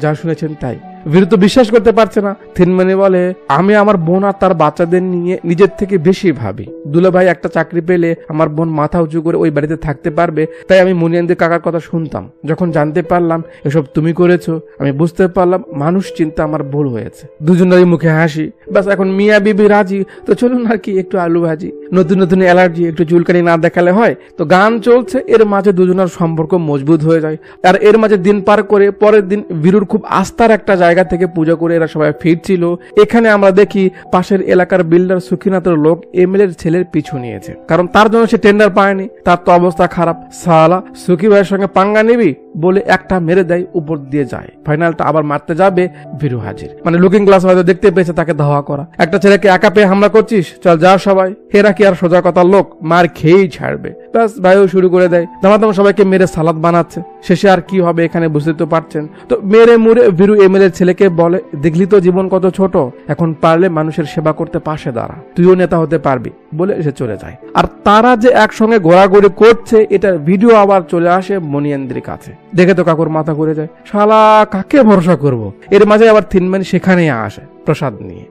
Speaker 1: যা শুনেছেন তাই। বীরু তো বিশ্বাস করতে পারছে না। থিনমানি বলে আমি আমার বোন আর তার বাচ্চাদের নিয়ে নিজের থেকে বেশি ভাবি। দুলাভাই একটা চাকরি পেলে আমার বোন মাথা উঁচু করে ওই বাড়িতে থাকতে পারবে, তাই আমি মুনিয়ান্দি কাকার কথা শুনতাম। যখন জানতে পারলাম এসব তুমি করেছো, আমি বুঝতে পারলাম মানুষ চিন্তা আমার ভুল হয়েছে। দুজনেরই মুখে হাসি। ব্যাস এখন মিয়া বিবি রাজি, তো চলুন আর কি একটু আলু ভাজি। নতুন নতুন অ্যালার্জি, একটু চুলকানি না দেখালে হয়? তো গান চলছে, এর মাঝে দুজনের সম্পর্ক মজবুত হয়ে যায়। আর এর মাঝে দিন পার করে পরের দিন বীরুর খুব আস্থার একটা জায়গা থেকে পূজা করে এরা সবাই ফিরছিল। এখানে আমরা দেখি পাশের এলাকার বিল্ডার সুখিনাথের লোক এমএলএর ছেলের পিছু নিয়েছে, কারণ তার জন্য সে টেন্ডার পায়নি। তার তো অবস্থা খারাপ। সালা সুখী ভাইয়ের সঙ্গে পাঙ্গা নিবি বলে একটা মেরে দেয়, উপর দিয়ে যায়। ফাইনালটা আবার মারতে যাবে, বীরু হাজির। মানে লুকিং গ্লাস হয়তো দেখতে পেয়েছে তাকে ধাওয়া করা। একটা ছেলেকে একা পেয়ে হামলা করছিস, চল যা সবাই। হেরা কি আর সোজা কথার লোক, মার খেয়েই ছাড়বে। ব্যাস ভাইও শুরু করে দেয়। দামাদাম সবাইকে মেরে সালাদ বানাচ্ছে। শেষে আর কি হবে এখানে বুঝতে তো পারছেন। তো মেরে মুড়ে বীরু এমএলএ ছেলেকে বলে দেখলি তো জীবন কত ছোট, এখন পারলে মানুষের সেবা করতে পাশে দাঁড়া, তুইও নেতা হতে পারবি বলে সে চলে যায়। আর তারা যে একসঙ্গে ঘোরাঘুরি করছে এটার ভিডিও আবার চলে আসে মুনিয়ান্দির কাছে। দেখে তো কাকুর মাথা ঘুরে যায়, শালা কাকে ভরসা করব। এর মাঝে আবার থিনমানি সেখানেই আসে প্রসাদ নিয়ে।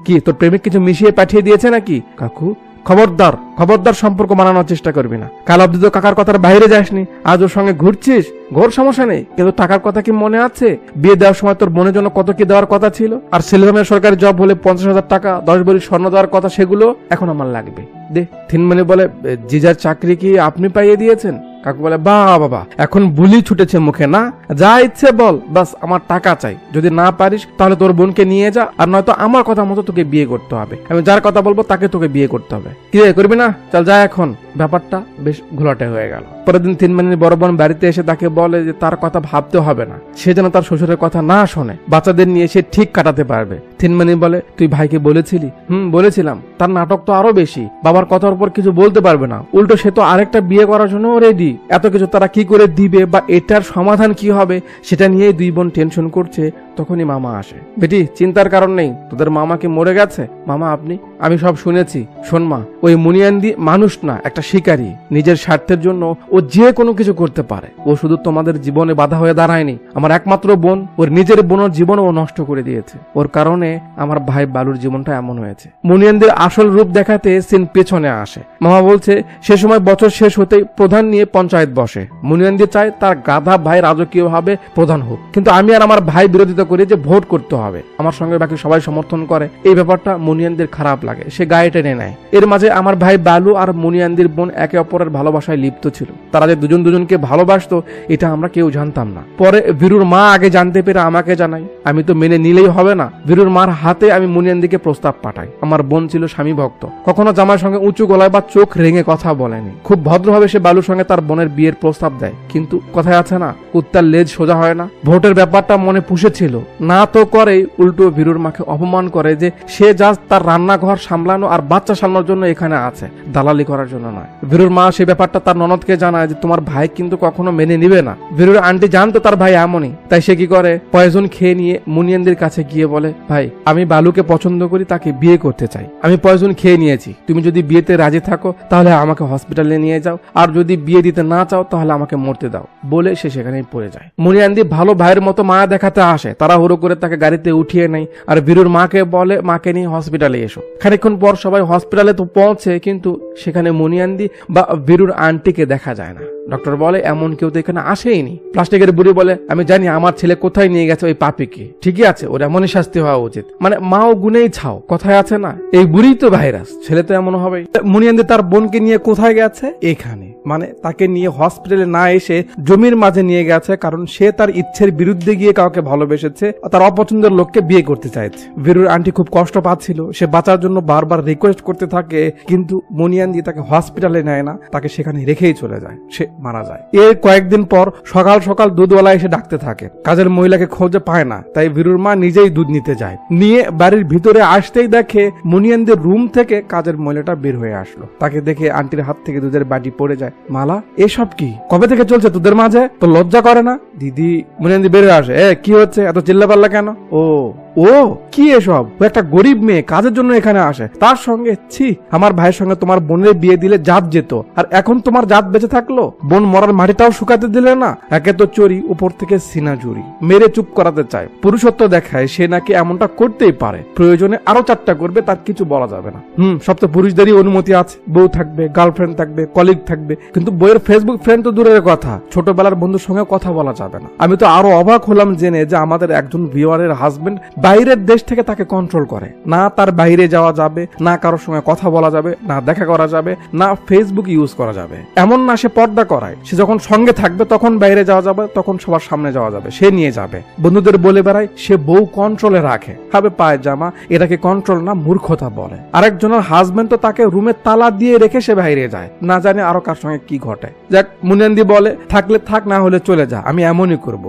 Speaker 1: কি তোর প্রেমিক কিছু মিশিয়ে পাঠিয়ে দিয়েছে নাকি? কাকু খবরদার সম্পর্ক বানানোর চেষ্টা করবি না। কাল অব্দি তো কাকার কথার বাইরে যাসনি, আজ ওর সঙ্গে ঘুরছিস, ঘোর সমস্যা নেই, কিন্তু টাকার কথা কি মনে আছে? বিয়ে দেওয়ার সময় তোর বোনের জন্য কত কি দেওয়ার কথা ছিল? আর সেলভামের সরকারি জব হলে 50,000 টাকা 10 ভরি স্বর্ণ দেওয়ার কথা, সেগুলো এখন আমার লাগবে, দে। থিনমানি বলে জিজার চাকরি কি আপনি পাইয়ে দিয়েছেন? কাকু বলে বাবা এখন বুলি ছুটেছে মুখে না, যা ইচ্ছে বল, বাস আমার টাকা চাই। যদি না পারিস তাহলে তোর বোনকে নিয়ে যা, আর নয়তো আমার কথা মতো তোকে বিয়ে করতে হবে। আমি যার কথা বলবো তাকে তোকে বিয়ে করতে হবে। কি রে করবি না? চল যা এখন। ব্যাপারটা বেশ ঘোলাটে হয়ে গেল। পরের দিন থিনমানির বড় বোন বাড়িতে এসে তাকে বলে যে তার কথা ভাবতে হবে না, সে যেন তার শ্বশুরের কথা না শোনে, বাচ্চাদের নিয়ে সে ঠিক কাটাতে পারবে। থিনমানি বলে তুই ভাইকে বলেছিলি? বলেছিলাম। তার নাটক তো আরো বেশি, বাবার কথার উপর কিছু বলতে পারবে না, উল্টো সে তো আরেকটা বিয়ে করার জন্য রেডি। এত কিছু তারা কি করে দিবে বা এটার সমাধান কি হবে সেটা নিয়েই দুই বোন টেনশন করছে। তখনই মামা আসে। বেটি, চিন্তার কারণ নেই, তোদের মামা কি মরে গেছে? মামা আপনি? আমি সব শুনেছি। শোন মা, ওই মুনিয়ান্দি মানুষ না, একটা শিকারী। নিজের স্বার্থের জন্য ও যে কোনো কিছু করতে পারে। ও শুধু তোমাদের জীবনে বাধা হয়ে দাঁড়ায়নি, আমার একমাত্র বোন, ওর নিজের বোনের জীবন ও নষ্ট করে দিয়েছে। ওর কারণে আমার ভাই বালুর জীবনটা এমন হয়েছে। মুনিয়ান্দির আসল রূপ দেখাতে সিন পেছনে আসে। মামা বলছে সে সময় বছর শেষ হতেই প্রধান নিয়ে পঞ্চায়েত বসে। মুনিয়ান্দি চায় তার গাধা ভাই রাজকীয়ভাবে প্রধান হোক, কিন্তু আমি আর আমার ভাই বিরোধিতা করি যে ভোট করতে হবে। আমার সঙ্গে বাকি সবাই সমর্থন করে। এই ব্যাপারটা মুনিয়ান্দির খারাপ লাগে, সে গায়ে টেনে নেয়। এর মাঝে আমার ভাই বালু আর মুনিয়ান্দির বোন একে অপরের ভালোবাসায় লিপ্ত ছিল। তারা যে দুজন দুজনকে ভালোবাসতো এটা আমরা কেউ জানতাম না। পরে বীরুর মা আগে জানতে পেরে আমাকে জানাই। আমি তো মেনে নিলেই হবে না। বীরুর মার হাতে আমি মুনিয়ান্দিকে প্রস্তাব পাঠাই। আমার বোন ছিল স্বামী ভক্ত, কখনো জামাইয়ের সঙ্গে উঁচু গলায় বা চোখ রেঙে কথা বলেনি। খুব ভদ্রভাবে সে বালুর সঙ্গে তার বোনের বিয়ের প্রস্তাব দেয়। কিন্তু কথায় আছে না, কুত্তার লেজ সোজা হয় না। ভোটের ব্যাপারটা মনে পুষেছিল না, তো করে উল্টো বীরুর মাকে অপমান করে যে সে জাস্ট তার রান্নাঘর সামলানো আর বাচ্চা সামলানোর জন্য এখানে আছে, দালালি করার জন্য নয়। বীরুর মা সেই ব্যাপারটা তার ননদকে জানায় যে তোমার ভাই কিন্তু কখনো মেনে নিবে না। বীরুর আন্টি জানতো তার ভাই এমনই, তাই সে কি করে পয়জন খেয়ে নিয়ে মুনিয়ান্দির কাছে গিয়ে বলে, ভাই আমি বালুকে পছন্দ করি, তাকে বিয়ে করতে চাই। আমি পয়জন খেয়ে নিয়েছি, তুমি যদি বিয়েতে রাজি থাকো তাহলে আমাকে হসপিটালে নিয়ে যাও, আর যদি বিয়ে দিতে না চাও তাহলে আমাকে মরতে দাও। বলে সে সেখানেই পড়ে যায়। মুনিয়ান্দি ভালো ভাইয়ের মতো মায়া দেখাতে আসে। তারা হুড়ো করে তাকে গাড়িতে উঠিয়ে নেয় আর বীরুর মাকে বলে মাকে নিয়ে হসপিটালে এসো। খানিকক্ষণ পর সবাই হসপিটালে তো পৌঁছে, কিন্তু সেখানে মুনিয়ান্দি বা বীরুর আন্টিকে দেখা যায় না। ডক্টর বলে এমন কেউ তো এখানে আসেইনি। প্লাস্টিকের বুড়ি বলে আমি জানি আমার ছেলে কোথায় নিয়ে গেছে ওই পাপিকে। ঠিকই আছে, ওর এমনই শাস্তি হওয়া উচিত। মানে মাও গুনেই ছাও, কথায় আছে না, এই বুড়ি তো ভাইরাস, ছেলে তো এমন হবে। মুনিয়ান্দি তার বোনকে নিয়ে কোথায় গেছে? এখানে, মানে তাকে নিয়ে হসপিটালে না এসে জমির মাঝে নিয়ে গেছে, কারণ সে তার ইচ্ছের বিরুদ্ধে গিয়ে কাউকে ভালোবেসেছে, তার অপছন্দের লোককে বিয়ে করতে চাইছে। বীরুর আন্টি খুব কষ্ট পাচ্ছিল, সে বাঁচার জন্য বারবার রিকোয়েস্ট করতে থাকে, কিন্তু মুনিয়ান্দি তাকে হসপিটালে নেয় না, তাকে সেখানে রেখেই চলে যায়। সে মারা যায়। এর কয়েকদিন পর সকাল সকাল দুধওয়ালা এসে ডাকতে থাকে। কাজের মহিলাকে খোঁজে পায় না, তাই বীরুর মা নিজেই দুধ নিতে যায়। নিয়ে বাড়ির ভিতরে আসতেই দেখে মুনিয়ান্দির রুম থেকে কাজের মহিলাটা বের হয়ে আসলো। তাকে দেখে আন্টির হাত থেকে দুধের বাটি পড়ে যায়। মালা, এসব কি, কবে থেকে চলছে তোদের মাঝে? তো লজ্জা করে না? দিদি, মুনিয়ান্দি বের হয়ে আসে। কি হচ্ছে, এত চিল্লাপাল্লা কেন? ও কি এসব? ও একটা গরিব মেয়ে, কাজের জন্য এখানে আসে, তার সঙ্গে ছি, আমার ভাইয়ের সঙ্গে তোমার বোনের বিয়ে দিলে জাত যেত, আর এখন তোমার জাত বেঁচে থাকলো? বোন মরার মাটিটাও শুকাতে দিলে না। একে তো চোরি, উপর থেকে সিনা জুরি, মেরে চুপ করাতে চায়। পুরুষত্ব দেখায় সে নাকি এমনটা করতেই পারে, প্রয়োজনে আরো 4টা করবে, তার কিছু বলা যাবে না। সব তো পুরুষদেরই অনুমতি আছে, বউ থাকবে, গার্লফ্রেন্ড থাকবে, কলিগ থাকবে, কিন্তু বইয়ের ফেসবুক ফ্রেন্ড তো দূরের কথা, ছোটবেলার বন্ধুর সঙ্গে কথা বলা যাবে না। আমি তো আরো অবাক হলাম জেনে যে আমাদের একজন ভিউয়ারের হাজবেন্ড বাইরের দেশ থেকে তাকে কন্ট্রোল করে। না তার বাইরে যাওয়া যাবে, না কারোর সঙ্গে কথা বলা যাবে, না দেখা করা যাবে, না ফেসবুক ইউজ করা যাবে। এমন না সে পর্দা করায়, সে যখন সঙ্গে থাকবে তখন বাইরে যাওয়া যাবে, তখন সবার সামনে যাওয়া যাবে, সে নিয়ে যাবে। বন্ধুদের বলে বেড়ায় সে বউ কন্ট্রোলে রাখে, হবে পায়ের জামা, এটাকে কন্ট্রোল না মূর্খতা বলে। আরেকজনের হাজবেন্ড তো তাকে রুমে তালা দিয়ে রেখে সে বাইরে যায়, না জানে আরো কার সঙ্গে কি ঘটে। যাক, মুনিয়ান্দি বলে থাকলে থাক, না হলে চলে যা, আমি এমনই করব।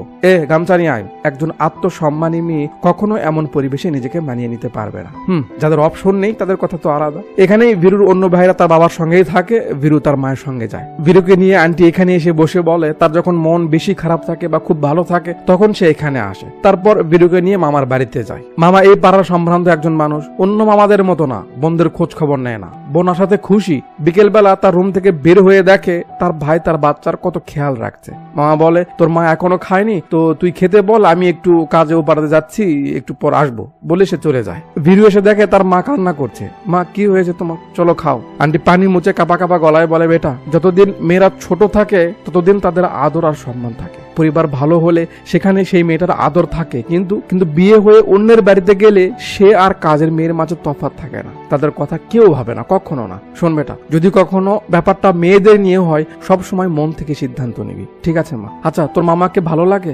Speaker 1: গামছা নিয়ে আয়। একজন আত্মসম্মানী মেয়ে কখনো এমন পরিবেশে নিজেকে মানিয়ে নিতে পারবে না। যাদের অপশন নেই তাদের কথা তো আলাদা। এখানেই বীরুর অন্য ভাইরা তার বাবার সঙ্গেই থাকে, বীরু তার মায়ের সঙ্গে যায়। বীরুকে নিয়ে আন্টি এখানে এসে বসে বলে তার যখন মন বেশি খারাপ থাকে বা খুব ভালো থাকে তখন সে এখানে আসে। তারপর বীরুকে নিয়ে মামার বাড়িতে যায়। মামা এই পাড়ার সম্ভ্রান্ত একজন মানুষ, অন্য মামাদের মতো না, বোনদের খোঁজ খবর নেয় না। বোন আসাতে খুশি। বিকেল বেলা তার রুম থেকে বের হয়ে দেখে তার ভাই তার বাচ্চার কত খেয়াল রাখছে। মামা বলে তোর মা এখনো খায়নি তো তুই খেতে বল, আমি একটু কাজে পাঠাতে যাচ্ছি, একটু পর আসবো, বলে সে চলে যায়। বীরু এসে দেখে তার মা কান্না করছে। মা, কি হয়েছে তোমার? চলো খাও। আন্টি পানি মুছে কাপা কাপা গলায় বলে, বেটা, যতদিন মেয়েরা ছোট থাকে ততদিন তাদের আদর আর সম্মান থাকে। পরিবার ভালো হলে সেখানে সেই মেয়েটার আদর থাকে, কিন্তু বিয়ে হয়ে অন্যের বাড়িতে গেলে সে আর কাজের মেয়ের মাঝে তফাৎ থাকে না, তাদের কথা কেউ ভাবে না, কখনো না। শোন বেটা, যদি কখনো ব্যাপারটা মেয়েদের নিয়ে হয় সব সময় মন থেকে সিদ্ধান্ত নিবি, ঠিক আছে মা? আচ্ছা, তোর মামাকে ভালো লাগে?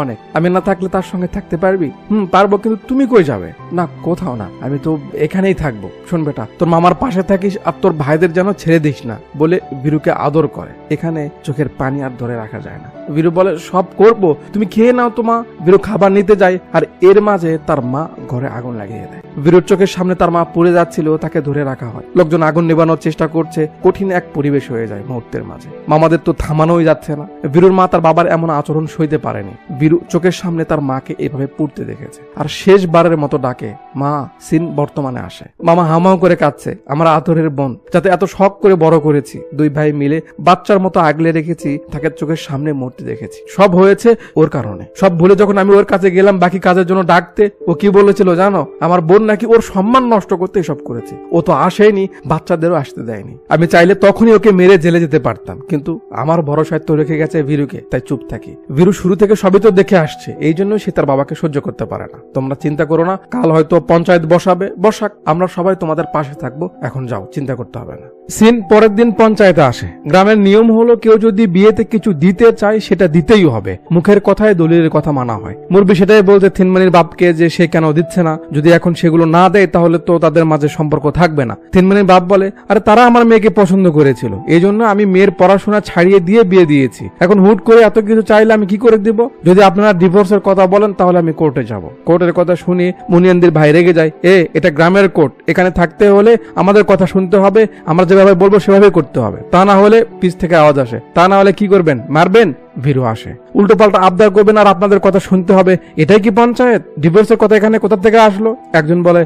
Speaker 1: অনেক। আমি না থাকলে তার সঙ্গে থাকতে পারবি? পারবো, কিন্তু তুমি কই যাবে? না, কোথাও না, আমি তো এখানেই থাকবো। শোন বেটা, তোর মামার পাশে থাকিস আর তোর ভাইদের যেন ছেড়ে দিস না, বলে বীরুকে আদর করে। এখানে চোখের পানি আর ধরে রাখা যায় না। বীরু বলে সব করব, তুমি খেয়ে নাও তো মা। বীরু খাবার নিতে যায়, আর এর মাঝে তার মা ঘরে আগুন লাগিয়ে দেয়। বীরুর চোখের সামনে তার মা পুড়ে যাচ্ছিল, তাকে ধরে রাখা হয়। লোকজন আগুন নেভানোর চেষ্টা করছে, কঠিন এক পরিবেশ হয়ে যায় মুহূর্তের মাঝে। মামাদের তো থামানোই যাচ্ছে না। বীরুর মা তার বাবার এমন আচরণ সইতে পারেনি। বীরু চোখের সামনে তার মাকে এভাবে পুড়তে দেখেছে, আর শেষবারের মতো ডাকে মা। সিন বর্তমানে আসে। মামা হামাও করে কাঁদছে, আমার আদরের বোন, যাতে এত শখ করে বড় করেছি, দুই ভাই মিলে বাচ্চার মতো আগলে রেখেছি, তাকে চোখের সামনে মরতে দেখেছি। সব হয়েছে ওর কারণে। সব ভুলে যখন আমি ওর কাছে গেলাম বাকি কাজের জন্য ডাকতে, ও কি বলেছিল জানো? আমার বোন নাকি ওর সম্মান নষ্ট করতে এসব করেছে। ও তো আসেনি, বাচ্চাদেরও আসতে দেয়নি। আমি চাইলে তখনই ওকে মেরে জেলে যেতে পারতাম, কিন্তু আমার ভরসায় তো রেখে গেছে বীরুকে, তাই চুপ থাকি। বীরু শুরু থেকে সবই তো দেখে আসছে, এই জন্য সে তার বাবাকে সহ্য করতে পারে না। তোমরা চিন্তা করো না, কাল হয়তো পঞ্চায়েত বসাবে, বসাক, আমরা সবাই তোমাদের পাশে থাকবো। এখন যাও, চিন্তা করতে হবে না। সিন পরের দিন পঞ্চায়েতে আসে। গ্রামের নিয়ম হলো কেউ যদি বিয়েতে কিছু দিতে চায় সেটা দিতেই হবে, মুখের কথায় দলিলের কথা মানা হয়। মুরবি সেটাই বলতে থিনমানির বাপকে যে সে কেন দিচ্ছে না, যদি এখন সেগুলো না দেয় তাহলে তো তাদের মাঝে সম্পর্ক থাকবে না। থিনমানির বাপ বলে, আরে তারা আমার মেয়েকে পছন্দ করেছিল, এই জন্য আমি মেয়ের পড়াশোনা ছাড়িয়ে দিয়ে বিয়ে দিয়েছি। এখন হুট করে এত কিছু চাইলে আমি কি করে দিব? যদি আপনারা ডিভোর্সের কথা বলেন তাহলে আমি কোর্টে যাব। কোর্টের কথা শুনে মুনিয়ানদের ভাই রেগে যায়, এটা গ্রামের কোর্ট, এখানে থাকতে হলে আমাদের কথা শুনতে হবে, আমরা যেভাবে বলবো সেভাবে করতে হবে, তা না হলে পিছ থেকে আওয়াজ আসে, তা না হলে কি করবেন, মারবেন? ভীরু আসে। উল্টো পাল্টা আবদার করবেন আর আপনাদের কথা শুনতে হবে, এটাই কি পঞ্চায়েত? ডিভোর্সের কথা এখানে কোথা থেকে আসলো? একজন বলে,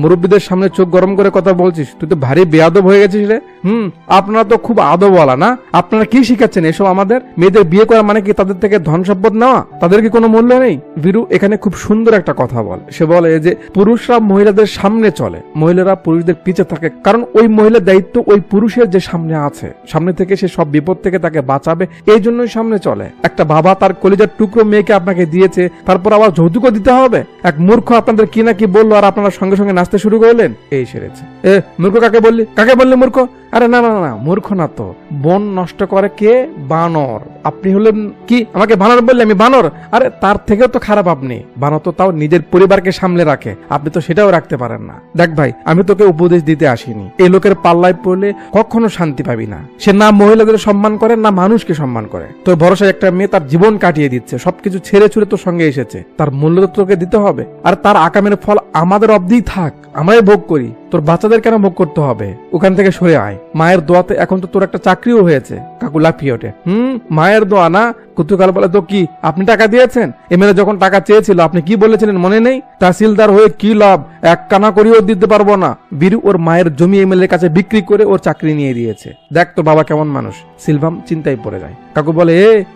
Speaker 1: মুরব্বীদের সামনে চোখ গরম করে কথা বলছিস, তুই তো ভারী বেয়াদব হয়ে গেছিস রে। আপনারা তো খুব আদবওয়ালা না, আপনারা কি শিখাচ্ছেন এসব আমাদের? মেয়েদের বিয়ে করা মানে কি তাদের থেকে ধন সম্পদ নেওয়া? তাদের কি কোনো মূল্য নেই? বীরু এখানে খুব সুন্দর একটা কথা বলে। সে বলে যে পুরুষরা মহিলাদের সামনে চলে, মহিলারা পুরুষদের পিছে থাকে, কারণ ওই মহিলার দায়িত্ব ওই পুরুষের যে সামনে আছে, সামনে থেকে সে সব বিপদ থেকে তাকে বাঁচাবে, এই জন্যই সামনে চলে। একটা বাবা তার কলিজার টুকরো মেয়েকে আপনাকে দিয়েছে, তারপর আবার যৌতুকও দিতে হবে? এক মূর্খ আপনাদের কি না কি বললো আর আপনারা সঙ্গে সঙ্গে নাচতে শুরু করলেন। এই সেরেছে। মূর্খ কাকে বললি? কাকে বললি মূর্খ? আরে না না না, মূর্খ না তো, বন নষ্ট করে কে? বানর। আপনি হলেন কি আমাকে বানর বললে? আমি বানর? আরে তার থেকেও তো খারাপ আপনি। বানর তো তাও নিজের পরিবারকে সামলে রাখে, আপনি তো সেটাও রাখতে পারেন না। দেখ ভাই, আমি তোকে উপদেশ দিতে আসিনি, এই লোকের পাল্লায় পড়লে কখনো শান্তি পাবি না। সে না মহিলাদের সম্মান করে না মানুষকে সম্মান করে। তোর ভরসায় একটা মেয়ে তার জীবন কাটিয়ে দিচ্ছে, সবকিছু ছেড়ে ছুড়ে তোর সঙ্গে এসেছে, তার মূল্য তো তোকে দিতে হবে। আর তার আকামের ফল আমাদের অবধিই থাক, আমরাই ভোগ করি, তোর বাচ্চাদের কেন ভোগ করতে হবে? ওখান থেকে সরে আয়। মায়ের দোয়াতে এখন তো তোর একটা চাকরিও হয়েছে। কাকু লাফিয়ে ওঠে, মায়ের দোয়া না? কুতুকাল বলে, তো কি আপনি টাকা দিয়েছেন? এমএলএ যখন টাকা চেয়েছিল আপনি কি বলেছিলেন মনে নেই? তহসিলদার হয়ে কি লাভ, এক কানা করিও দিতে পারবো না। বীরু ওর মায়ের জমি এমএলএ কাছে বিক্রি করে ওর চাকরি নিয়ে দিয়েছে। দেখ তোর বাবা কেমন মানুষ। সিলভাম চিন্তায় পড়ে যায়। কাকু বলে,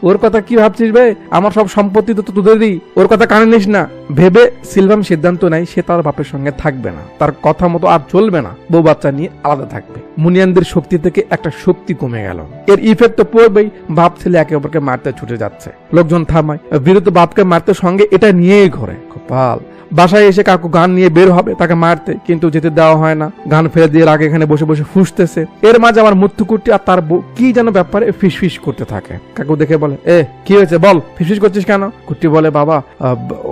Speaker 1: ওর কথা কি ভাবছিস ভাই? আমার সব সম্পত্তি তো তোদেরই, ওর কথা কানে নিস না। ভেবে সিলভাম সিদ্ধান্ত নেয় সে তার বাপের সঙ্গে থাকবে না, তার কথা মতো আর চলবে না, বউ বাচ্চা নিয়ে আলাদা থাকবে। মুনিয়ানদের শক্তি থেকে একটা শক্তি কমে গেল, এর ইফেক্ট তো পড়বেই। বাপ ছেলে একে অপরকে মারতে ছুটে যাচ্ছে, লোকজন থামায়। বিরুদ্ধ বাপকে মারতে সঙ্গে এটা নিয়েই ঘরে। কপাল। বাসায় এসে কাকু গান নিয়ে বের হবে তাকে মারতে, কিন্তু যেতে দেওয়া হয় না। গান ফেলে দিয়ে আগে এখানে বসে বসে ফুঁসতেছে। এর মাঝে আমার মুত্তুকুটি আর তার কি যেন ব্যাপারে ফিসফিস করতে থাকে। কাকু দেখে বলে, কি হয়েছে বল, ফিসফিস করছিস কেন? কুটি বলে, বাবা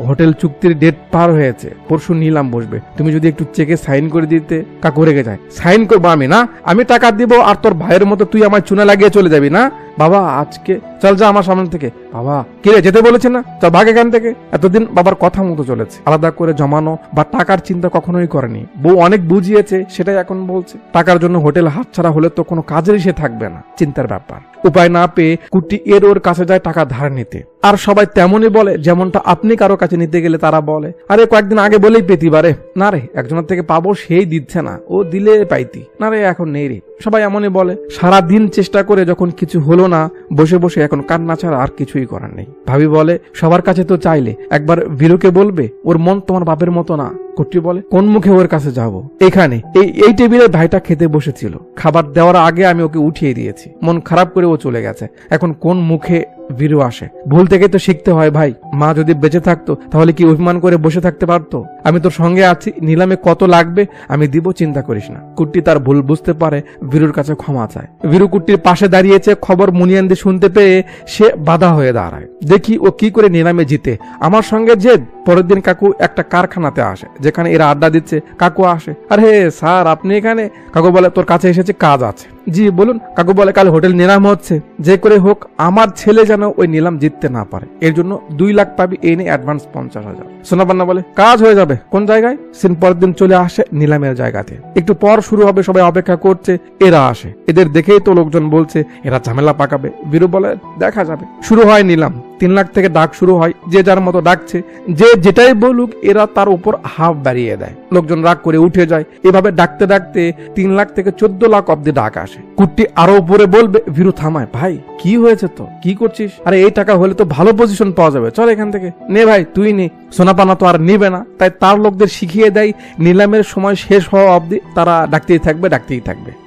Speaker 1: হোটেল চুক্তির ডেট পার হয়েছে, পরশু নিলাম বসবে, তুমি যদি একটু চেকে সাইন করে দিতে। কাকু রেগে যায়, সাইন করবো আমি না? আমি টাকা দিব আর তোর ভাইয়ের মতো তুই আমার চুনা লাগিয়ে চলে যাবি না? বাবা আজকে চল যা আমার সামনে থেকে। বাবা কিরে যেতে বলেছে না, চল ভাগ এখান থেকে। এতদিন বাবার কথা মতো চলেছে, আলাদা করে জমানো বা টাকার চিন্তা কখনোই করেনি। বউ অনেক বুঝিয়েছে, সেটাই এখন বলছে। টাকার জন্য হোটেল হাতছাড়া হলে তো কোনো কাজেরই সে থাকবে না, চিন্তার ব্যাপার। উপায় না পেয়ে কুটি ওর কাছে যায় টাকা ধার নিতে। আর সবাই তেমনই বলে যেমনটা আপনি কারো কাছে নিতে গেলে তারা বলে, আরে কয়েকদিন আগে বলেই পেতি বারে, না রে একজনের থেকে পাবো সেই দিচ্ছে না, ও দিলে পাইতি, না রে এখন নেই রে। সবাই এমনই বলে। সারাদিন চেষ্টা করে যখন কিছু হলো না, বসে বসে এখন কান্না ছাড়া আর কিছুই করার নেই। ভাবি বলে, সবার কাছে তো চাইলে, একবার বীরুকে বলবে, ওর মন তোমার বাপের মতো না। কুটি বলে, কোন মুখে ওর কাছে যাব? এখানে এই টেবিলে ভাইটা খেতে বসেছিল, খাবার দেওয়ার আগে আমি ওকে উঠিয়ে দিয়েছি, মন খারাপ করে ও চলে গেছে, এখন কোন মুখে বীরু আসে? ভুল থেকে তো শিখতে হয় ভাই। মা যদি বেঁচে থাকতো তাহলে কি অভিমান করে বসে থাকতে পারতো? আমি তোর সঙ্গে আছি, নিলামে কত লাগবে আমি দিব, চিন্তা করিস না। কুট্টি তার ভুল বুঝতে পারে, বীরুর কাছে ক্ষমা চায়। বীরু কুট্টির পাশে দাঁড়িয়েছে, খবর মুনিয়ানদের শুনতে পেয়ে সে বাধা হয়ে দাঁড়ায়, দেখি ও কি করে নিলামে জিতে। আমার সঙ্গে জেদ। পরের দিন কাকু একটা কারখানাতে আসে, যেখানে এরা আড্ডা দিচ্ছে। কাকু আসে, আরে স্যার আপনি এখানে? কাকু বলে, তোর কাছে এসেছে, কাজ আছে। জি বলুন। কাকু বলে কাল হোটেল নিলাম হচ্ছে, যে করে হোক আমার ছেলে যেন ওই নিলাম জিততে না পারে, এর জন্য 2 লাখ পাবি, এই নিয়ে অ্যাডভান্স 50,000। সোনাপান্না বলে কাজ হয়ে যাবে। কোন জায়গায়? সিন পরের দিন চলে আসে নিলামের জায়গাতে। একটু পর শুরু হবে, সবাই অপেক্ষা করছে, এরা আসে। এদের দেখেই তো লোকজন বলছে এরা ঝামেলা পাকাবে। বীরু বলে দেখা যাবে। শুরু হয় নিলাম। 3 লাখ থেকে ডাক শুরু হয়, যে যার মতো ডাকছে, যে যেটাই বলুক এরা তার উপর হাফ বাড়িয়ে দেয়। লোকজন রাগ করে উঠে যায়। এভাবে ডাকতে ডাকতে 3 লাখ থেকে 14 লাখ অব্দি ডাক আসে। কুট্টি আরো উপরে বলবে, বীরু থামায়, ভাই কি হয়েছে তো, কি করছিস? আরে এই টাকা হলে তো ভালো পজিশন পাওয়া যাবে, চল এখান থেকে নে ভাই, তুই নে। সোনাপানা তো আর নিবে না, তাই তার লোকদের শিখিয়ে দেয় নিলামের সময় শেষ হওয়া অবধি তারা ডাকতেই থাকবে।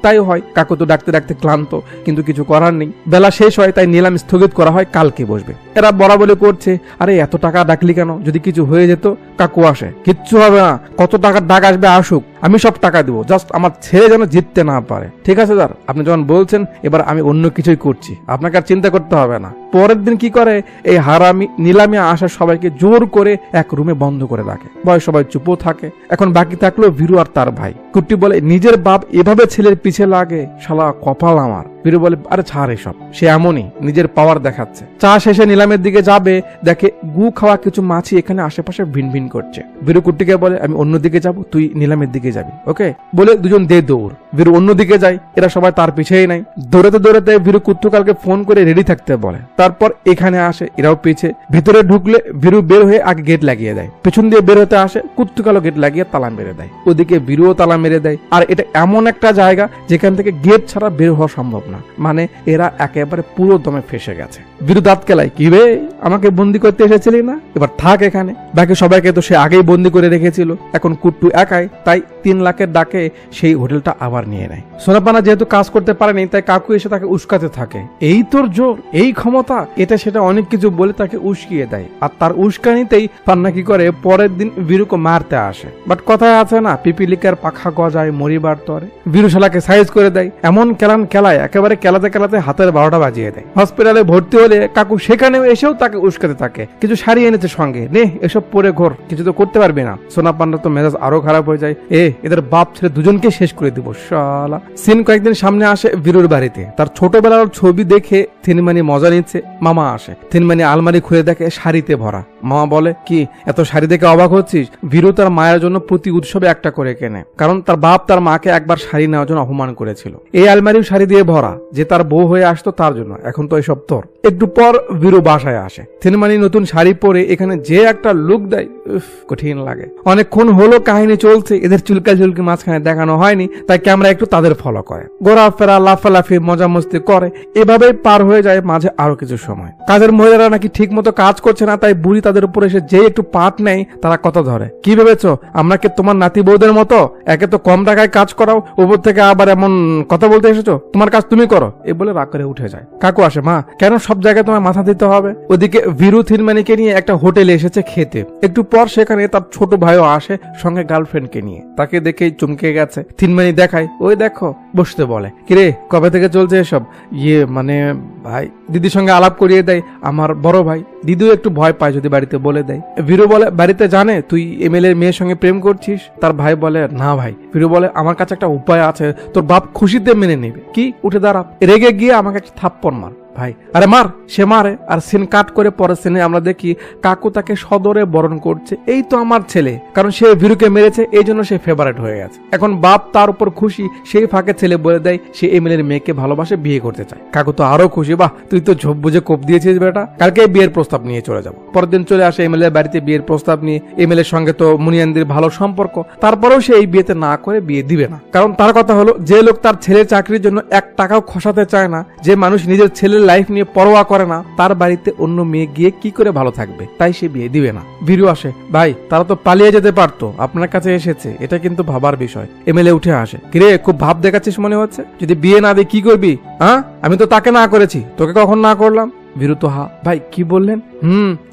Speaker 1: তাই হয়। কাকু তো ডাকতে ডাকতে ক্লান্ত, কিন্তু কিছু করার নেই। বেলা শেষ হয়, তাই নিলাম স্থগিত করা হয়, কালকে বসবে। এরা বরাবরই করছে, আরে এত টাকা ডাকলি কেন, যদি কিছু হয়ে যেত? কাকু আসে, কিচ্ছু হবে না, কত টাকার ডাক আসবে আসুক, আমি সব টাকা দিব, জাস্ট আমার ছেলে যেন জিততে না পারে। ঠিক আছে স্যার, আপনি যখন বলছেন, এবার আমি অন্য কিছুই করছি, আপনাকে আর চিন্তা করতে হবে না। পরের দিন কি করে, এই হারামি নিলামে আসা সবাইকে জোর করে এক রুমে বন্ধ করে রাখে। সবাই চুপও থাকে। এখন বাকি থাকলো বীরু আর তার ভাই। কুট্টি বলে নিজের বাপ এভাবে ছেলের পিছে লাগে, শালা কপাল আমার। বীরু বলে আরে ছাড় এসব, সে এমনই, নিজের পাওয়ার দেখাচ্ছে। চা শেষে নিলামের দিকে যাবে, দেখে গু খাওয়া কিছু মাছি এখানে আশেপাশে ভিনভিন করছে। বীরু কুট্টিকে বলে আমি অন্যদিকে যাব, তুই নিলামের দিকে যাবি, ওকে? বলে দুজন দে দৌড়। বীরু অন্যদিকে যায়, এরা সবাই তার পিছেই নাই। দৌড়াতে বীরু কুত্তুকালকে ফোন করে রেডি থাকতে বলে। তারপর এখানে আসে, এরাও পিছে। ভিতরে ঢুকলে বীরু বের হয়ে আগে গেট লাগিয়ে দেয়। পেছন দিয়ে বের হতে আসে, কুত্তুকালও গেট লাগিয়ে তালা মেরে দেয়। ওদিকে বীরুও তালা মেরে দেয়। আর এটা এমন একটা জায়গা যেখান থেকে গেট ছাড়া বের হওয়া সম্ভব না, মানে এরা একেবারে পুরো দমে ফেসে গেছে। বীরু দাঁত কেলায়, কি রে আমাকে বন্দি করতে এসেছিলি না, এবার থাক এখানে। বাকি সবাইকে তো সে আগেই বন্দি করে রেখেছিল, এখন কুট্টু একাই, তাই 3 লাখের ডাকে সেই হোটেলটা আবার নিয়ে নেয়। সোনাপানা যেহেতু কাজ করতে পারেনি, তাই কাকু এসে তাকে উস্কাতে থাকে, এই তোর জোর, এই ক্ষমতা, এটা সেটা অনেক কিছু বলে তাকে উস্কিয়ে দেয়। আর তার উস্কানিতেই পান্না কি করে, পরের দিন বীরুকে মারতে আসে। বাট কথায় আছে না, পিপিলিকার পাখা গজায় মরিবার তরে। বীরু শালাকে সাইজ করে দেয়, এমন খেলায় একেবারে খেলাতে হাতের 12টা বাজিয়ে দেয়। হসপিটালে ভর্তি হলে কাকু সেখানেও এসেও তাকে উস্কাতে থাকে, কিছু শাড়ি এনেছে সঙ্গে, নে এসব পরে ঘোর, কিছু তো করতে পারবে না। সোনা পান্ডা তো মেজাজ আরো খারাপ হয়ে যায়, এদের বাপ ছেলে দুজনকে শেষ করে দিব শালা। সিন কয়েকদিন সামনে আসে বীরুর বাড়িতে। তার ছোটবেলার ছবি দেখে থিনমানি মজা নিচ্ছে। মামা আসে, থিনমানি আলমারি খুলে দেখে শাড়িতে ভরা। মামা বলে, কি এত শাড়ি দেখে অবাক হচ্ছিস? বীরু তার মায়ের জন্য প্রতি উৎসবে একটা করে কেনে, কারণ তার বাপ তার মাকে একবার শাড়ি নেওয়ার জন্য অপমান করেছিল। এই আলমারিও শাড়ি দিয়ে ভরা, যে তার বউ হয়ে আসতো তার জন্য। এখন তো এসব তোর। একটু পর বীরু বাসায় আসে। থিনমানি নতুন শাড়ি পরে এখানে যে একটা লুক দেয়, কঠিন লাগে। অনেকক্ষণ হলো কাহিনী চলছে, এদের চুলকি মাঝখানে দেখানো হয়নি, তাই ক্যামেরা একটু তাদের ফলো করে। ঘোরাফেরা, লাফালাফি, মজা মস্তি করে। এভাবেই পার হয়ে যায় মাঝে আরো কিছু সময়। কাজের মহিলারা নাকি ঠিক মতো কাজ করছে না, তাই বুড়ি তাদের উপর এসে যে একটু পাট নেয়, তারা কথা ধরে। কি ভেবেছো আমরা কি তোমার নাতি বউদের মতো? একে তো কম টাকায় কাজ করাও, উপর থেকে আবার এমন কথা বলতে এসেছো? তোমার কাজ তুমি করো, এ বলে রাগ করে উঠে যায়। কাকু আসে, মা কেন সব জায়গায় তোমার মাথা দিতে হবে? ওদিকে বীরু থিনমানিকে নিয়ে একটা হোটেলে এসেছে খেতে। একটু পর সেখানে তার ছোট ভাইও আসে, সঙ্গে গার্লফ্রেন্ডকে নিয়ে। তাকে দেখেই চমকে গেছে। থিনমানি দেখায়, ওই দেখো, বসতে বলে। কিরে কবে থেকে চলছে এসব? মানে ভাই, দিদির সঙ্গে আলাপ করিয়ে দেয় আমার বড় ভাই। দিদিও একটু ভয় পায় যদি বাড়িতে বলে দেয়। বীরু বলে, বাড়িতে জানে তুই এমএলএ এর মেয়ের সঙ্গে প্রেম করছিস? তার ভাই বলে, না ভাই। বীরু বলে, আমার কাছে একটা উপায় আছে, তোর বাপ খুশিতে মেনে নেবে। কি? উঠে দাঁড়া, রেগে গিয়ে আমাকে একটা থাপ্পড় মার। ভাই, আরে মার। সে মারে। আর সিন কাট করে পরের সিনে আমরা দেখি কাকু তাকে সদরে বরণ করছে, এই তো আমার ছেলে, কারণ সে বীরুকে মেরেছে, এই জন্য সে ফেভারিট হয়ে গেছে। এখন বাপ তার উপর খুশি, সেই ফাঁকে ছেলে বলে দেয় সে এমএলএ এর মেয়েকে ভালোবাসে, বিয়ে করতে চায়। কাকু তো আরো খুশি, বাহ তুই তো ঝোপ বুঝে কোপ দিয়েছিস বেটা, কালকে বিয়ের প্রস্তাব নিয়ে চলে যাবো। পরের দিন চলে আসে এমএলএ বাড়িতে বিয়ের প্রস্তাব নিয়ে। এমএলএ এর সঙ্গে তো মুনিয়ানদের ভালো সম্পর্ক, তারপরেও সে এই বিয়েতে না করে বিয়ে দিবে না। কারণ তার কথা হলো, যে লোক তার ছেলের চাকরির জন্য 1 টাকাও খসাতে চায় না, যে মানুষ নিজের ছেলের লাইফ নিয়ে পরোয়া করে না, তার বাড়িতে অন্য মেয়ে গিয়ে কি করে ভালো থাকবে, তাই সে বিয়ে দিবে না। বীরু আসে, ভাই তারা তো পালিয়ে যেতে পারতো, আপনার কাছে এসেছে, এটা কিন্তু ভাবার বিষয়। এমএলএ উঠে আসে, কিরে খুব ভাব দেখাচ্ছিস মনে হচ্ছে, যদি বিয়ে না দিয়ে কি করবি? আমি তো তাকে না করেছি, তোকে কখন না করলাম? বীরু তো ভাই কি বললেন?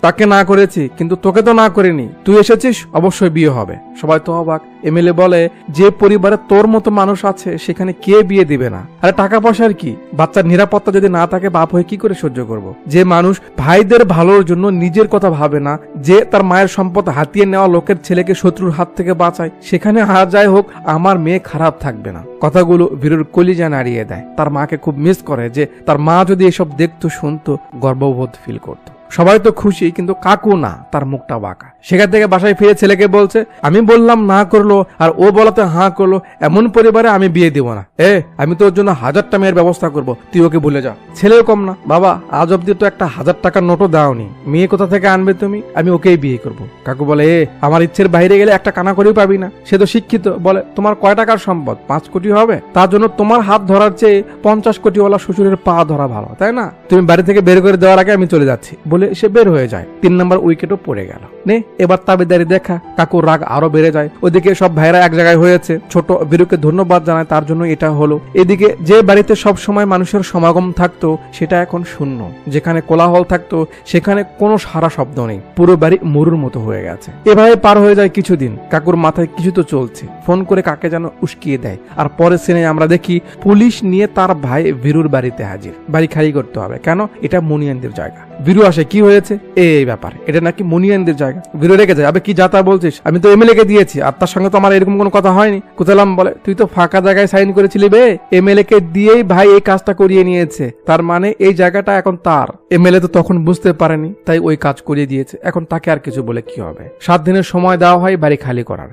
Speaker 1: তাকে না করেছি, কিন্তু তোকে তো না করিনি, তুই এসেছিস, অবশ্যই বিয়ে হবে। সবাই তো অবাক। এমএলএ বলে, যে পরিবারে তোর মতো মানুষ আছে সেখানে কে বিয়ে দিবে না? আরে টাকা পয়সার কি, বাচ্চার নিরাপত্তা যদি না থাকে বাপ হয়ে কি করে সহ্য করব? যে মানুষ ভাইদের ভালোর জন্য নিজের কথা ভাবে না, যে তার মায়ের সম্পদ হাতিয়ে নেওয়া লোকের ছেলেকে শত্রুর হাত থেকে বাঁচায়, সেখানে আর যাই হোক আমার মেয়ে খারাপ থাকবে না। কথাগুলো বীরুর কলিজা নাড়িয়ে দেয়। তার মাকে খুব মিস করে, যে তার মা যদি এসব দেখতো, শুনতো, গর্ববোধ ফিল করতো। সবাই তো খুশি, কিন্তু কাকু না, তার মুখটা বাঁকা। সেখান থেকে বাসায় ফিরে ছেলেকে বলছে, আমি বললাম না করলো আর ও বলাতে হাঁ করলো, এমন পরিবারে আমি বিয়ে দিব না। আমি তোর জন্য 1000টা মেয়ের ব্যবস্থা করব, তুই ওকে ভুলে যা। ছেলেও কম না, বাবা আজ অব্দি তো একটা 1000 টাকার নোটও দাওনি, মেয়ে কোথা থেকে আনবে তুমি? আমি ওকেই বিয়ে করব। কাকু বলে, আমার ইচ্ছের বাইরে গেলে একটা কানা করেও পাবি না। সে তো শিক্ষিত। বলে, তোমার কয় টাকার সম্পদ? 5 কোটি হবে? তার জন্য তোমার হাত ধরার চেয়ে 50 কোটিওয়ালা শ্বশুরের পা ধরা ভালো, তাই না? তুমি বাড়ি থেকে বের করে দেওয়ার আগে আমি চলে যাচ্ছি বলে সে বের হয়ে যায়। 3 নম্বর উইকেটও পড়ে গেল। নে এবার তাবেদারি দেখা। কাকুর রাগ আরো বেড়ে যায়। ওদিকে সব ভাইরা এক জায়গায় হয়েছে, ছোট বীরুকে ধন্যবাদ জানায় তার জন্য এটা হলো। এদিকে যে বাড়িতে সব সময় মানুষের সমাগম থাকতো সেটা এখন শূন্য। যেখানে কোলাহল থাকতো সেখানে কোনো সারা শব্দ নেই। পুরো বাড়ি মরুর মতো হয়ে গেছে। এভাবে পার হয়ে যায় কিছুদিন। কাকুর মাথায় কিছু তো চলছে। ফোন করে কাকে যেন উস্কিয়ে দেয়। আর পরের সিনে আমরা দেখি পুলিশ নিয়ে তার ভাই বীরুর বাড়িতে হাজির। বাড়ি খালি করতে হবে। কেন? এটা মুনিয়ানদের জায়গা। বীরু আসে, কি হয়েছে? এই ব্যাপার, এটা নাকি মুনিয়ানদের জায়গা। বীরু রেখে যায়, আবে কি যাতা বলছিস? আমি তো এমএলএ কে দিয়েছি, আর তার সঙ্গে তো আমার এরকম কোনো কথা হয়নি। কুতালাম বলে, তুই তো ফাঁকা জায়গায় সাইন করেছিলি বে, এমএলএ কে দিয়েই ভাই এই কাজটা করিয়ে নিয়েছে, তার মানে এই জায়গাটা এখন তার। এমএলএ তো তখন বুঝতে পারেনি, তাই ওই কাজ করিয়ে দিয়েছে। এখন তাকে আর কিছু বলে কি হবে? 7 দিনের সময় দেওয়া হয় বাড়ি খালি করার।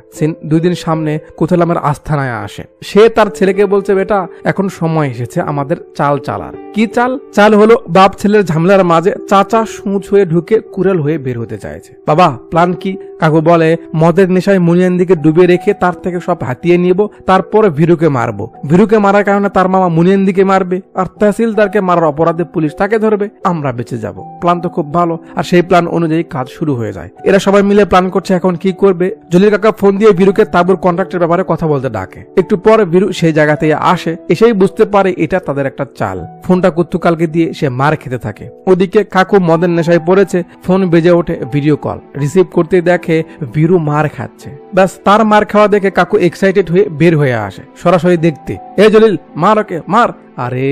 Speaker 1: 2 দিন সামনে কুতালামের আস্থানায় আসে। সে তার ছেলেকে বলছে, বেটা এখন সময় এসেছে আমাদের চাল চালার। কি চাল? চাল হলো বাপ ছেলের ঝামেলার মাঝে চাচা সুঁচ হয়ে ঢুকে কুড়াল হয়ে বের হতে চাইছে। বাবা প্ল্যান কি? কাকু বলে, মদের নেশায় মুনিয়ানদিকে ডুবে রেখে তার থেকে সব হাতিয়ে নিব, তারপরে ভীরুকে মারবো। ভীরুকে মারার কারণে তার মামা মুনিয়ানদিকে মারবে, আর তহসিলদারকে মারার অপরাধে পুলিশ তাকে ধরবে, আমরা বেঁচে যাব। প্ল্যান তো খুব ভালো। আর সেই প্ল্যান অনুযায়ী কাজ শুরু হয়ে যায়। এরা সবাই মিলে প্ল্যান করছে এখন কি করবে। জলিল কাকা ফোন দিয়ে ভীরুকে তাবুর কন্ট্রাক্টের ব্যাপারে কথা বলতে ডাকে। একটু পরে ভীরু সেই জায়গাতে আসে। এসেই বুঝতে পারে এটা তাদের একটা চাল। ফোনটা কুত্তুকালকে দিয়ে সে মার খেতে থাকে। ওদিকে কাকু মদের নেশায় পড়েছে। ফোন বেজে ওঠে, ভিডিও কল। রিসিভ করতে দেখে ভীরু মার খাচ্ছে। ব্যাস, তার মার খাওয়া দেখে কাকু এক্সাইটেড হয়ে বের হয়ে আসে সরাসরি দেখতে। এ জলিল, মার ওকে, মার। আরে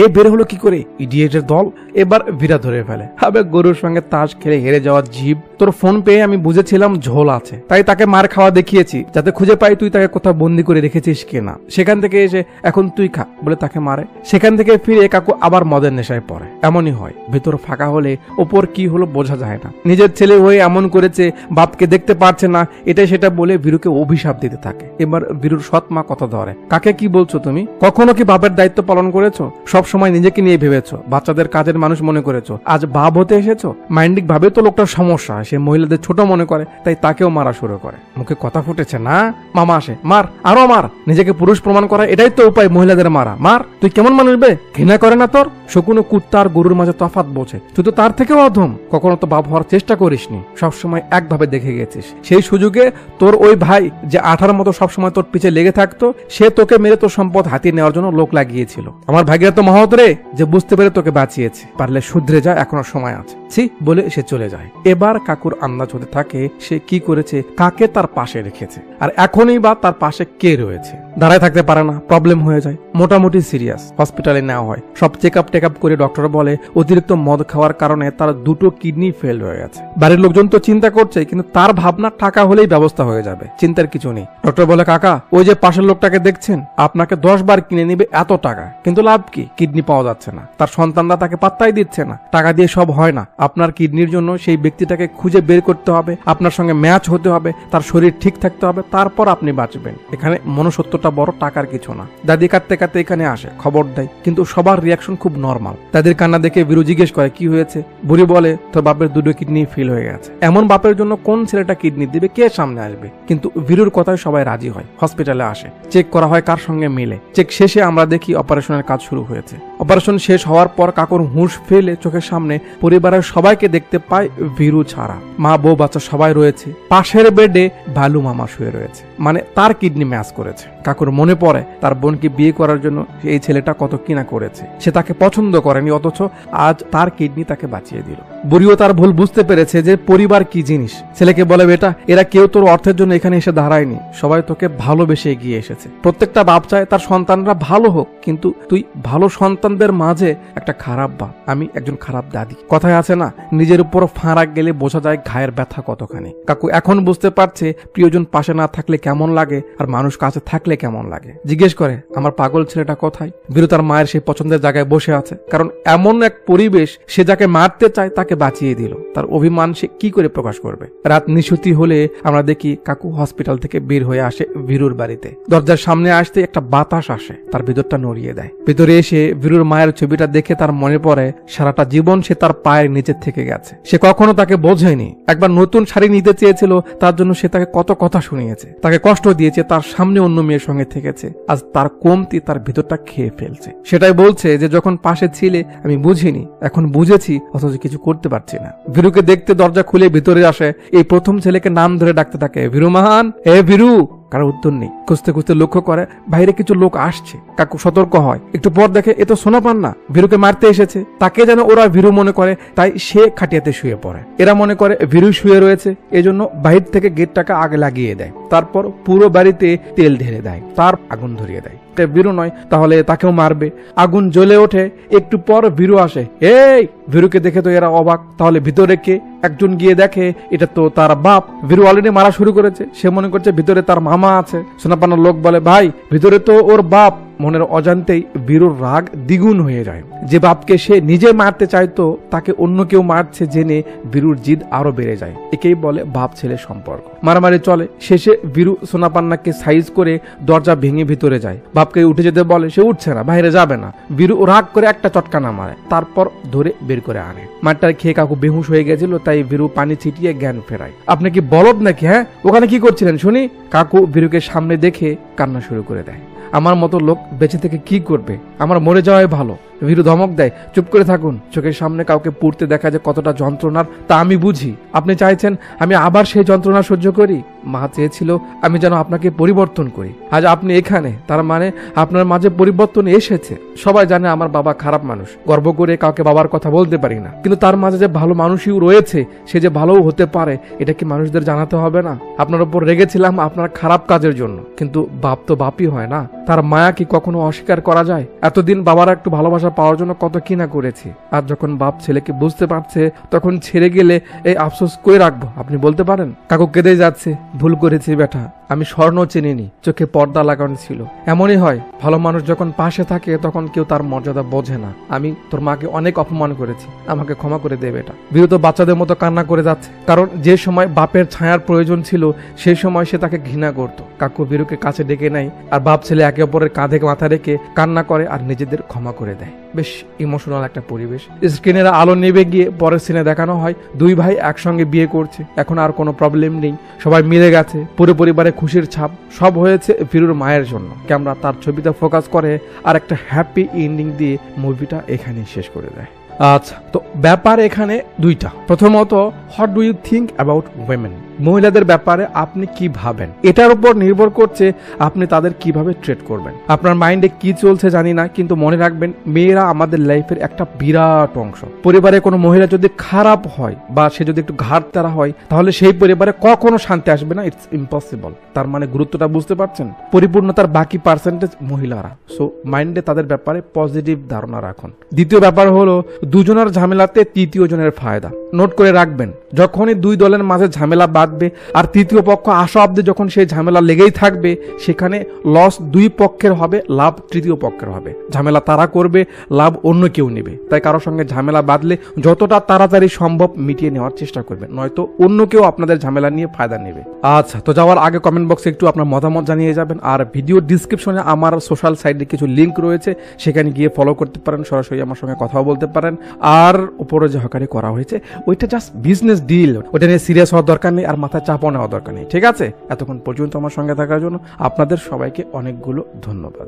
Speaker 1: এ বের হলো কি করে? ইডিয়েটের দল। এবার ভিড়া ধরে ফেলে। আবে গরুর সঙ্গে তাস খেলে হেরে যাওয়া জীব, তোর ফোন পেয়ে আমি বুঝেছিলাম ঝোল আছে, তাই তাকে মার খাওয়া দেখিয়েছি যাতে খুঁজে পাই তুই তাকে কোথাও বন্দি করে রেখেছিস কিনা। সেখান থেকে এসে এখন তুই খা বলে তাকে মারে। সেখান থেকে ফিরে কাকু আবার মদের নেশায় পড়ে। এমনই হয়, ভেতর ফাঁকা হলে ওপর কি হলো বোঝা যায় না। নিজের ছেলে হয়ে এমন করেছে, বাপকে দেখতে পারছে না, এটাই সেটা বলে বীরুকে অভিশাপ দিতে থাকে। এবার বীরুর সৎ মা কথা ধরে, কাকে কি বলছো তুমি? কখনো কি বাপের দায়িত্ব পালন করেছো? সব সময় নিজেকে নিয়ে ভেবেছো, বাচ্চাদের কাজের মানুষ মনে করেছো, আজ বাপ হতে এসেছো। মাইন্ডিক ভাবে তো লোকটার সমস্যা, সে মহিলাদের ছোট মনে করে, তাই তাকেও মারা শুরু করে। মুখে কথা ফুটেছে না? মামা আসে, মার, আরো মার। নিজেকে পুরুষ প্রমাণ করা এটাই তো উপায় মহিলাদের মারা। মার। তুই কেমন মানুষ বে? ঘৃণা করে না তোর? শকুনো কুত্তা আর গরুর মাঝে তফাৎ বোঝে, তুই তো তার থেকেও অধম। কখনো তো বাপ হওয়ার চেষ্টা করিসনি, সবসময় একভাবে দেখে গেছিস। সেই সুযোগে তোর ওই ভাই যে আঠার মতো সবসময় তোর পিছে লেগে থাকতো, সে তোকে মেরে তোর সম্পদ হাতিয়ে নেওয়ার জন্য লোক লাগিয়েছিল। আমার ভাগ্যের তো মহৎ রে, যে বুঝতে পেরে তোকে বাঁচিয়েছে। পারলে শুধরে যা, এখনো সময় আছে। ছি বলে সে চলে যায়। এবার কাকুর আন্দাজ হতে থাকে সে কি করেছে, কাকে তার পাশে রেখেছে, আর এখনই বা তার পাশে কে রয়েছে। দাঁড়ায় থাকতে পারে না, প্রবলেম হয়ে যায়, মোটামুটি সিরিয়াস। হসপিটালে নেওয়া হয়। সব চেক আপ করে ডক্টর বলে অতিরিক্ত মদ খাওয়ার কারণে তার 2টো কিডনি ফেল হয়ে গেছে। বাড়ির লোকজন তো চিন্তা করছে, কিন্তু তার ভাবনা টাকা হলেই ব্যবস্থা হয়ে যাবে, চিন্তার কিছু নেই। ডক্টর বলে, কাকা ওই যে পাশের লোকটাকে দেখছেন, আপনাকে 10 বার কিনে নিবে এত টাকা, কিন্তু লাভ কি? কিডনি পাওয়া যাচ্ছে না, তার সন্তানরা তাকে পাত্তাই দিচ্ছে না। টাকা দিয়ে সব হয় না। আপনার কিডনির জন্য সেই ব্যক্তিটাকে খুঁজে বের করতে হবে, আপনার সঙ্গে ম্যাচ হতে হবে, তার শরীর ঠিক থাকতে হবে, তারপর আপনি বাঁচবেন। এখানে মনুষ্যত্বটা বড়, টাকার কিছু না। দাদি কাঁদতে কাঁদতে এখানে আসে, খবর দেয়, কিন্তু সবার রিয়াকশন খুব নর্মাল। দাদির কান্না দেখে বীরু জিজ্ঞেস করে, কি হয়েছে? বুড়ি বলে, তোর বাপের 2টো কিডনি ফেল হয়ে গেছে। এমন বাপের জন্য কোন ছেলেটা কিডনি দিবে, কে সামনে আসবে? কিন্তু বীরুর কথায় সবাই রাজি হয়। হসপিটালে আসে, চেক করা হয় কার সঙ্গে মিলে। চেক শেষে আমরা দেখি অপারেশনের কাজ শুরু হয়েছে। অপারেশন শেষ হওয়ার পর কাকুর হুঁশ ফেলে চোখের সামনে পরিবারের সবাইকে দেখতে পায় বীরু ছাড়া। মা, বউ, বাচ্চা সবাই রয়েছে। পাশের বেডে ভালু মামা শুয়ে রয়েছে। মানে তার কিডনি ম্যাচ করেছে। কাকুর মনে পড়ে তার বোনকে বিয়ে করার জন্য এই ছেলেটা কত কিনা করেছে, সে তাকে পছন্দ করেনি, অথচ আজ তার কিডনি তাকে বাঁচিয়ে দিল। বুড়িও তার ভুল বুঝতে পেরেছে যে পরিবার কি জিনিস। ছেলেকে বলে, বেটা এরা কেউ তোর অর্থের জন্য এখানে এসে দাঁড়ায়নি, সবাই তোকে ভালোবেসে এগিয়ে এসেছে। প্রত্যেকটা বাপ চায় তার সন্তানরা ভালো হোক, কিন্তু তুই ভালো সন্তানদের মাঝে একটা খারাপ বাপ, আমি একজন খারাপ দাদি। কথায় আছে না, নিজের উপর ফাঁড়া গেলে বোঝা যায় ঘায়ের ব্যথা কতখানি। কাকু এখন বুঝতে পারছে প্রিয়জন পাশে না থাকলে কেমন লাগে আর মানুষ কাছে থাকলে কেমন লাগে। জিজ্ঞেস করে, আমার পাগল ছেলেটা কোথায়? বীরু তার মায়ের সেই পছন্দের জায়গায় বসে আছে, কারণ এমন এক পরিবেশ সে যাকে মারতে চায় তাকে বাঁচিয়ে দিল। তার অভিমান সে কি করে প্রকাশ করবে? রাত নিশুতি হলে আমরা দেখি কাকু হসপিটাল থেকে বের হয়ে আসে বীরুর বাড়িতে। দরজার সামনে আসতে একটা বাতাস আসে, তার ভিতরটা নড়িয়ে দেয়। ভিতরে এসে বীরুর মায়ের ছবিটা দেখে তার মনে পড়ে সারাটা জীবন সে তার পায়ের নিচে থেকে গেছে। সে কখনো তাকে বোঝেনি। একবার নতুন শাড়ি নিতে চেয়েছিল, তার জন্য সে তাকে কত কথা শুনিয়েছে, তাকে কষ্ট দিয়েছে, তার সামনে অন্য মেয়ের সঙ্গে থেকেছে। আজ তার কমতি তার ভিতরটা খেয়ে ফেলছে। সেটাই বলছে যে যখন পাশে ছিলে আমি বুঝিনি, এখন বুঝেছি, অথচ কিছু করতে পারছি না। বীরুকে দেখতে দরজা খুলে ভিতরে আসে এই প্রথম ছেলেকে নাম ধরে ডাকতে থাকে, বীরু মাহান, এ বীরু। কারো উত্তর নেই। খুঁজতে খুঁজতে লক্ষ্য করে বাইরে কিছু লোক আসছে। কাকু সতর্ক হয়, একটু পর দেখে এ তো সোনা পান না, বীরুকে মারতে এসেছে। তাকে যেন ওরা ভীরু মনে করে, তাই সে খাটিয়াতে শুয়ে পড়ে। এরা মনে করে ভীরু শুয়ে রয়েছে, এজন্য বাহির থেকে গেটটাকে আগে লাগিয়ে দেয়। তারপর পুরো বাড়িতে তেল ঢেলে দেয়, তার আগুন ধরিয়ে দেয়। বীরু নয় তাহলে তাকেও মারবে। আগুন জ্বলে ওঠে, একটু পর বীরু আসে। এই বীরুকে দেখে তো এরা অবাক, তাহলে ভিতরে কে? একজন গিয়ে দেখে এটা তো তার বাপ। বীরু অলরেডি মারা শুরু করেছে, সে মনে করছে ভিতরে তার মামা আছে। সোনাপানার লোক বলে, ভাই ভিতরে তো ওর বাপ। মনের অজান্তেই বীরুর রাগ দ্বিগুণ হয়ে যায়। যে বাপকে সে নিজে মারতে চাইতো তাকে অন্য কেউ মারছে জেনে বীরুর জিদ আরো বেড়ে যায়। একেই বলে বাপ ছেলে সম্পর্ক। মারামারি চলে, শেষে বীরু সোনাপান্নাকে সাইজ করে দরজা ভেঙে ভিতরে যায়। বাপকে উঠে যেতে বলে, সে উঠছে না, বাইরে যাবে না। বীরু রাগ করে একটা চটকানা মারে, তারপর ধরে বের করে আনে। মারটার খেয়ে কাকু বেহুশ হয়ে গেছিল, তাই বীরু পানি ছিটিয়ে জ্ঞান ফেরায়। আপনি কি বলদ নাকি? হ্যাঁ, ওখানে কি করছিলেন শুনি? কাকু বীরুকে সামনে দেখে কান্না শুরু করে দেয়। আমার মতো লোক বেঁচে থেকে কি করবে? আমার মরে যাওয়াই ভালো। বীরু ধমক দেয়, চুপ করে থাকুন। চোখের সামনে কাউকে পুড়তে দেখা যে কতটা যন্ত্রণার তা আমি বুঝি। আপনি চাইছেন আমি আবার সেই যন্ত্রণা সহ্য করি? মা চেয়েছিল আমি যেন আপনাকে পরিবর্তন করি। আজ আপনি এখানে, তার মানে আপনার মাঝে পরিবর্তন এসেছে। সবাই জানে আমার বাবা খারাপ মানুষ, গর্ব করে কাউকে বাবার কথা বলতে পারি না, কিন্তু তার মাঝে যে ভালো মানুষই রয়েছে, সে যে ভালোও হতে পারে, এটা কি মানুষদের জানাতে হবে না? আপনার উপর রেগেছিলাম আপনার খারাপ কাজের জন্য, কিন্তু বাপ তো বাপই হয় না। তার মায়া কি কখনো অস্বীকার করা যায়? এতদিন বাবারা একটু ভালোবাসা পাওয়ার জন্য কত কিনা করেছি। আর যখন বাপ ছেলেকে বুঝতে পারছে, তখন ছেড়ে গেলে এই আফসোস করে রাখবো আপনি বলতে পারেন? কাকু কেঁদে যাচ্ছে, ভুল করেছি বেটা, আমি স্বর্ণ চিনিনি, চোখে পর্দা লাগানো ছিল। এমনই হয়, ভালো মানুষ যখন পাশে থাকে তখন কেউ তার মর্যাদা বোঝে না। আমি তোর মাকে অনেক অপমান করেছি, আমাকে ক্ষমা করে দে বেটা। বীরু তো বাচ্চাদের মতো কান্না করে যাচ্ছে, কারণ যে সময় বাপের ছায়ার প্রয়োজন ছিল সেই সময় সে তাকে ঘৃণা করত। কাকু বীরুকে কাছে ডেকে নেয়, আর বাপ ছেলে একে অপরের কাঁধে মাথা রেখে কান্না করে আর নিজেদের ক্ষমা করে দেয়। বেশ ইমোশনাল একটা পরিবেশ। স্ক্রিনের আলো নেবে গিয়ে পরের সিনে দেখানো হয় দুই ভাই একসঙ্গে বিয়ে করছে। এখন আর কোনো প্রবলেম নেই, সবাই মিলে গেছে, পুরো পরিবারে খুশির ছাপ। সব হয়েছে বীরুর মায়ের জন্য। ক্যামেরা তার ছবিতে ফোকাস করে আর একটা হ্যাপি এন্ডিং দিয়ে মুভিটা এখানেই শেষ করে দেয়। আচ্ছা, তো ব্যাপার এখানে দুইটা। প্রথমত, what do you think about women? মহিলাদের ব্যাপারে আপনি কি ভাবেন? এটার উপর নির্ভর করছে আপনি তাদের কিভাবে ট্রিট করবেন। আপনার মাইন্ডে কি চলছে জানি না, কিন্তু মনে রাখবেন মেয়েরা আমাদের লাইফের একটা বিরাট অংশ। পরিবারে কোনো মহিলা যদি খারাপ হয় বা সে যদি একটু ঘাটতারা হয়, তাহলে সেই পরিবারে কখনো শান্তি আসবে না। It's impossible. তার মানে গুরুত্বটা বুঝতে পারছেন? পরিপূর্ণতার বাকি পার্সেন্টেজ মহিলারা। সো মাইন্ডে তাদের ব্যাপারে পজিটিভ ধারণা রাখুন। দ্বিতীয় ব্যাপার হলো, দুজনের ঝামেলাতে তৃতীয় জনের ফায়দা। নোট করে রাখবেন, যখনই দুই দলের মাঝে ঝামেলা বাঁধবে আর তৃতীয় পক্ষ আসা অব্দে যখন সেই ঝামেলা লেগেই থাকবে, সেখানে লস দুই পক্ষের হবে, লাভ তৃতীয় পক্ষের হবে। ঝামেলা তারা করবে, লাভ অন্য কেউ নেবে। তাই কারোর সঙ্গে ঝামেলা বাঁধলে যতটা তাড়াতাড়ি সম্ভব মিটিয়ে নেওয়ার চেষ্টা করবেন, নয়তো অন্য কেউ আপনাদের ঝামেলা নিয়ে ফায়দা নেবে। আচ্ছা, তো যাওয়ার আগে কমেন্ট বক্সে একটু আপনার মতামত জানিয়ে যাবেন। আর ভিডিও ডিসক্রিপশনে আমার সোশ্যাল সাইটে কিছু লিঙ্ক রয়েছে, সেখানে গিয়ে ফলো করতে পারেন, সরাসরি আমার সঙ্গে কথাও বলতে পারেন। আর উপরে যে হকারি করা হয়েছে ওইটা জাস্ট বিজনেস ডিল, ওটা নিয়ে সিরিয়াস হওয়ার দরকার নেই আর মাথায় চাপও নেওয়ার দরকার নেই। ঠিক আছে? এতক্ষণ পর্যন্ত আমার সঙ্গে থাকার জন্য আপনাদের সবাইকে অনেকগুলো ধন্যবাদ।